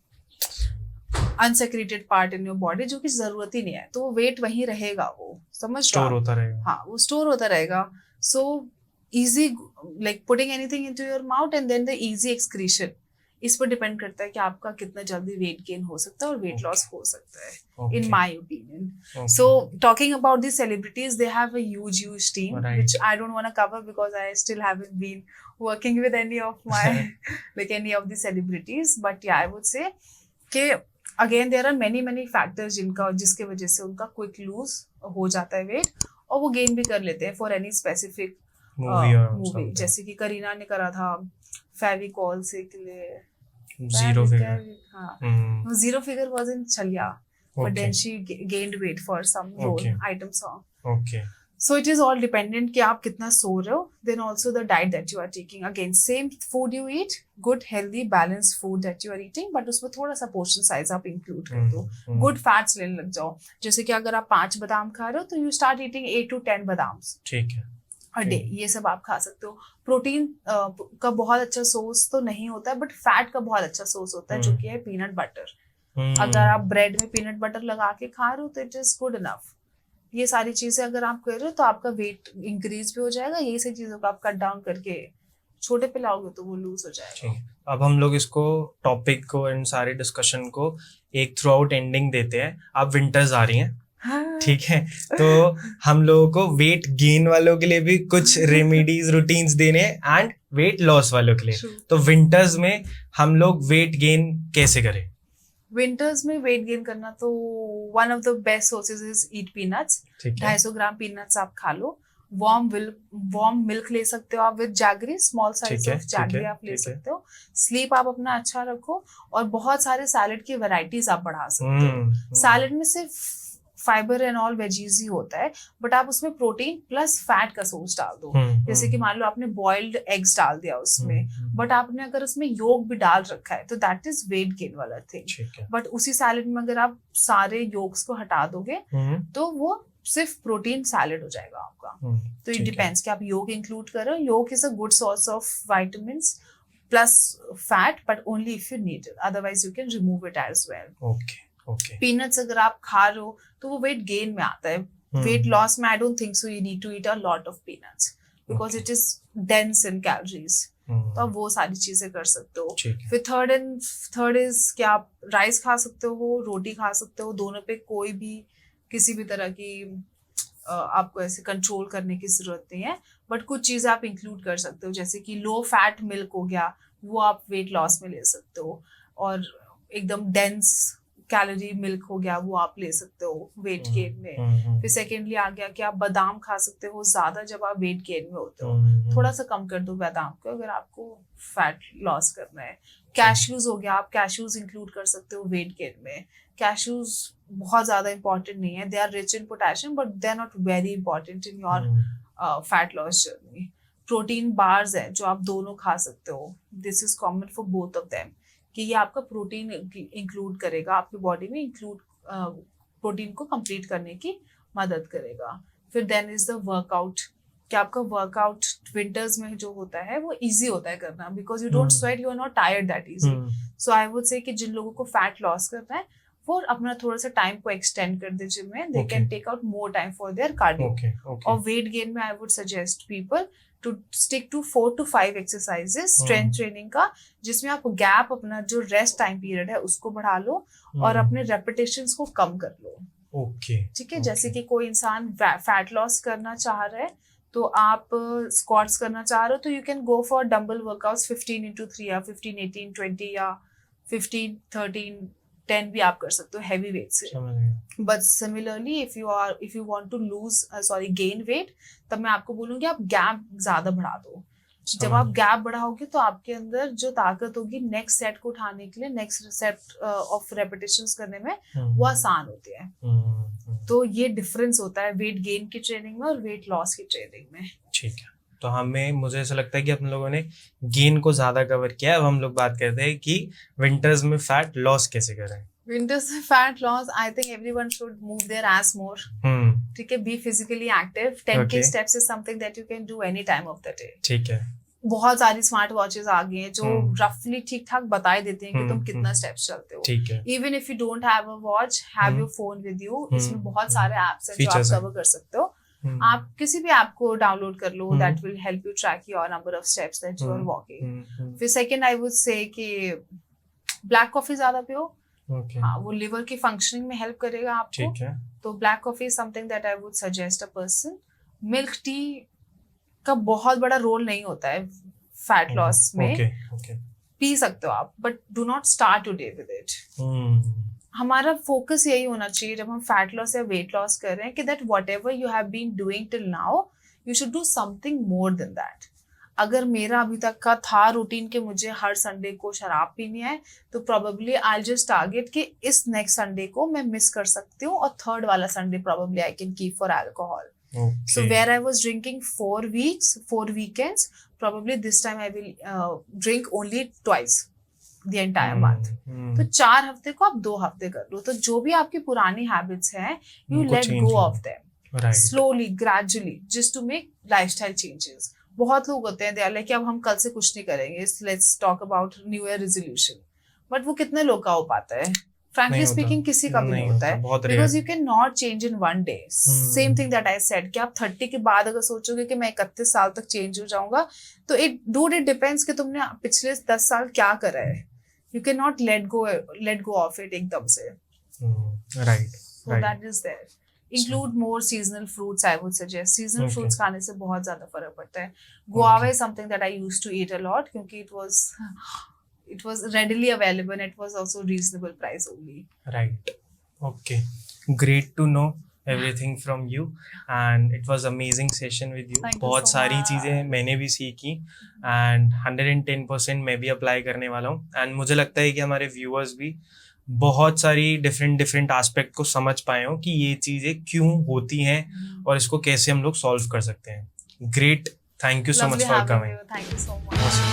unsecreted part in your body जो कि जरूरत ही नहीं है, तो वेट वहीं रहेगा, वो समझ स्टोर होता रहेगा. हाँ, वो स्टोर होता रहेगा. So easy like putting anything into your mouth and then the easy excretion, इस पर डिपेंड करता है कि आपका कितना जल्दी वेट गेन हो सकता है और वेट लॉस हो सकता है, in my opinion. So talking about these celebrities, they have a huge team, which I don't want to cover because I still haven't been working with any of my like any of the celebrities. But yeah, I would say कि again there are many factors जिसके वजह से उनका quick lose हो जाता है wait, और वो गेन भी कर लेते हैं फॉर एनी स्पेसिफिक मूवी. जैसे कि करीना ने करा था फेविकॉल से के लिए zero figure. हाँ, zero figure was in Chalya, but then she gained weight for some role item song. Okay. So it is all dependent कि आप कितना सो रहे हो. Then also the diet that you are taking. Again, same food you eat, good healthy balanced food that you are eating, but उसमें थोड़ा सा portion size आप include कर दो. Good fats लेने लग जाओ. जैसे कि अगर आप 5 बादाम खा रहे हो तो you start eating 8 to 10 बादाम्स. ठीक है. a day, ये सब आप खा सकते हो. प्रोटीन का बहुत अच्छा सोर्स तो नहीं होता है, बट फैट का बहुत अच्छा सोर्स होता है जो कि है पीनट बटर. अगर आप ब्रेड में पीनट बटर लगा के खा रहे हो तो इट इज गुड इनफ. ये सारी चीजें अगर आप कर रहे हो तो आपका वेट इंक्रीज भी हो जाएगा. यही सारी चीजों को आप कट डाउन करके छोटे पे लाओगे तो वो लूज हो जाएगा. अब हम लोग इसको टॉपिक को, इन सारे डिस्कशन को एक थ्रू आउट एंडिंग देते हैं. अब विंटर्स आ रही हैं, ठीक है, तो हम लोगों को वेट गेन वालों के लिए भी कुछ रेमेडीज रूटीन्स देने एंड वेट लॉस वालों के लिए. तो विंटर्स में हम लोग वेट गेन कैसे करें? विंटर्स में वेट गेन करना तो one of the best sources is eat peanuts. 250 gram peanuts आप खा लो. वार्म मिल्क ले सकते हो आप with jaggery, small size of jaggery आप ले सकते हो. स्लीप आप अपना अच्छा रखो, और बहुत सारे सैलेड की वैरायटीज आप बढ़ा सकते हो. सैलेड में सिर्फ फाइबर एंड ऑल वेजीज ही होता है, बट आप उसमें प्रोटीन प्लस फैट का सोर्स डाल दो. जैसे कि मान लो आपने बॉइल्ड एग्स डाल दिया उसमें, बट आपने अगर उसमें योग भी डाल रखा है तो दैट इज वेट गेन वाला थिंग. बट उसी सैलेड में अगर आप सारे योग्स को हटा दोगे तो वो सिर्फ प्रोटीन सैलेड हो जाएगा आपका. तो इट डिपेंड्स कि आप योग इंक्लूड करो. Yolk is a good source of vitamins plus fat, but only if you need it, otherwise you can remove it as well. Peanuts अगर आप खा रहे हो तो वो वेट गेन में आता है. वेट लॉस में I don't think so you need to eat a lot of peanuts because it is dense in calories. तो आप वो सारी चीजें कर सकते हो. फिर थर्ड इज कि आप राइस खा सकते हो, रोटी खा सकते हो. दोनों पे कोई भी किसी भी तरह की आपको ऐसे कंट्रोल करने की जरूरत नहीं है, बट कुछ चीजें आप इंक्लूड कर सकते हो. जैसे कि लो फैट मिल्क हो गया, वो आप वेट लॉस में ले सकते हो. और एकदम डेंस कैलोरी मिल्क हो गया, वो आप ले सकते हो वेट गेन में. फिर सेकेंडली आ गया कि आप बादाम खा सकते हो ज्यादा जब आप वेट गेन में होते हो. थोड़ा सा कम कर दो बादाम को अगर आपको फैट लॉस करना है. कैश्यूज हो गया, आप कैश्यूज इंक्लूड कर सकते हो वेट गेन में. कैश्यूज बहुत ज्यादा इंपॉर्टेंट नहीं है. They are rich in potassium but they are not very important in your fat loss journey. Protein bars है जो आप दोनों खा सकते हो. This is common for both of them कि ये आपका प्रोटीन इंक्लूड करेगा, आपकी बॉडी में इंक्लूड प्रोटीन को कंप्लीट करने की मदद करेगा. फिर देन इज द वर्कआउट. कि आपका वर्कआउट विंटर्स में जो होता है वो इजी होता है करना, because you don't sweat, you are not tired that easy. So I would say कि जिन लोगों को फैट लॉस करना है वो अपना थोड़ा सा टाइम को एक्सटेंड कर दे जिम में, they can take out more time for their cardio. और वेट गेन में I would suggest people to stick to 4 to 5 exercises strength training का, जिसमें आप गैप, अपना जो रेस्ट टाइम पीरियड है उसको बढ़ा लो और अपने रेपिटेशंस को कम कर लो. ठीक है. जैसे कि कोई इंसान फैट लॉस करना चाह रहा है तो आप स्क्वाट्स करना चाह रहे हो तो you can go for dumbbell workouts 15x3 या 15-18-20 या 15-13-10 भी आप कर सकते हो हैवी वेट से. But similarly if you want to lose gain weight, तब मैं आपको बोलूंगी आप गैप ज्यादा बढ़ा दो. जब आप गैप बढ़ाओगे तो आपके अंदर जो ताकत होगी नेक्स्ट सेट को उठाने के लिए, नेक्स्ट सेट ऑफ रेपिटेशंस करने में वो आसान होती है. तो ये डिफरेंस होता है वेट गेन की ट्रेनिंग में और वेट लॉस की ट्रेनिंग में. ठीक है. तो मुझे ऐसा लगता है कि अपन लोगों ने गेन को ज्यादा कवर किया है. अब हम लोग बात करते हैं कि विंटर्स में फैट लॉस कैसे करें. Winters में fat loss, I think everyone should move their ass more. ठीक है. Be physically active. 10K steps is something that you can do any time of the day. ठीक है. बहुत सारी स्मार्ट वॉचेस आ गई हैं जो रफली ठीक ठाक बता देते हैं कि तुम कितना स्टेप्स चलते हो. ठीक है. Even if you don't have a watch, have your phone with you. इसमें बहुत सारे एप्स हैं जो आप कवर कर सकते हो. आप किसी भी ऐप को डाउनलोड कर लो, that will help you track your number of steps that you are walking. फिर सेकंड आई वुड से कि ब्लैक कॉफी ज्यादा पियो. हाँ, वो लिवर की फंक्शनिंग में हेल्प करेगा आपको. ठीक है. तो black coffee is something that I would suggest a person. Milk tea का बहुत बड़ा रोल नहीं होता है फैट लॉस में. पी सकते हो आप, but do not start today with it. हमारा फोकस यही होना चाहिए जब हम फैट लॉस या वेट लॉस कर रहे हैं कि that whatever you have been doing till now, you should do something more than that. अगर मेरा अभी तक का था रूटीन कि मुझे हर संडे को शराब पीनी है, तो प्रोबेबली आई जस्ट टारगेट कि इस नेक्स्ट संडे को मैं मिस कर सकती हूँ और थर्ड वाला Sunday probably I can keep for alcohol. So where I was drinking 4 weekends, probably this time I will drink only twice the entire month. तो 4 हफ्ते को आप 2 हफ्ते कर लो. तो जो भी आपकी पुरानी हैबिट्स हैं, you let go of them slowly, gradually, just to make lifestyle changes. बहुत लोग होते हैं दयाल कि अब हम कल से कुछ नहीं करेंगे, let's talk about New Year resolution. But वो कितने लोग का हो पाता है? Frankly speaking, किसी का भी नहीं होता है. Because you cannot change in one day. Same thing that I said कि आप 30 के बाद अगर सोचोगे कि मैं 31 साल तक चेंज हो जाऊंगा, तो it depends कि तुमने पिछले 10 साल क्या करा है. You cannot let go of it एकदम से. Right. So that is there. Include more seasonal fruits, I would suggest. Seasonal fruits खाने से बहुत ज्यादा फर्क पड़ता है. Guava is something that I used to eat a lot क्योंकि it was readily available and it was also reasonable price only. Right. Okay. Great to know everything from you and it was amazing session with you. बहुत सारी चीजें मैंने भी सीखी and 110% मैं भी apply करने वाला हूँ and मुझे लगता है कि हमारे व्यूअर्स भी बहुत सारी डिफरेंट एस्पेक्ट को समझ पाए हो कि ये चीजें क्यों होती हैं और इसको कैसे हम लोग सॉल्व कर सकते हैं. Great. Thank you so much for coming. Thank you so much.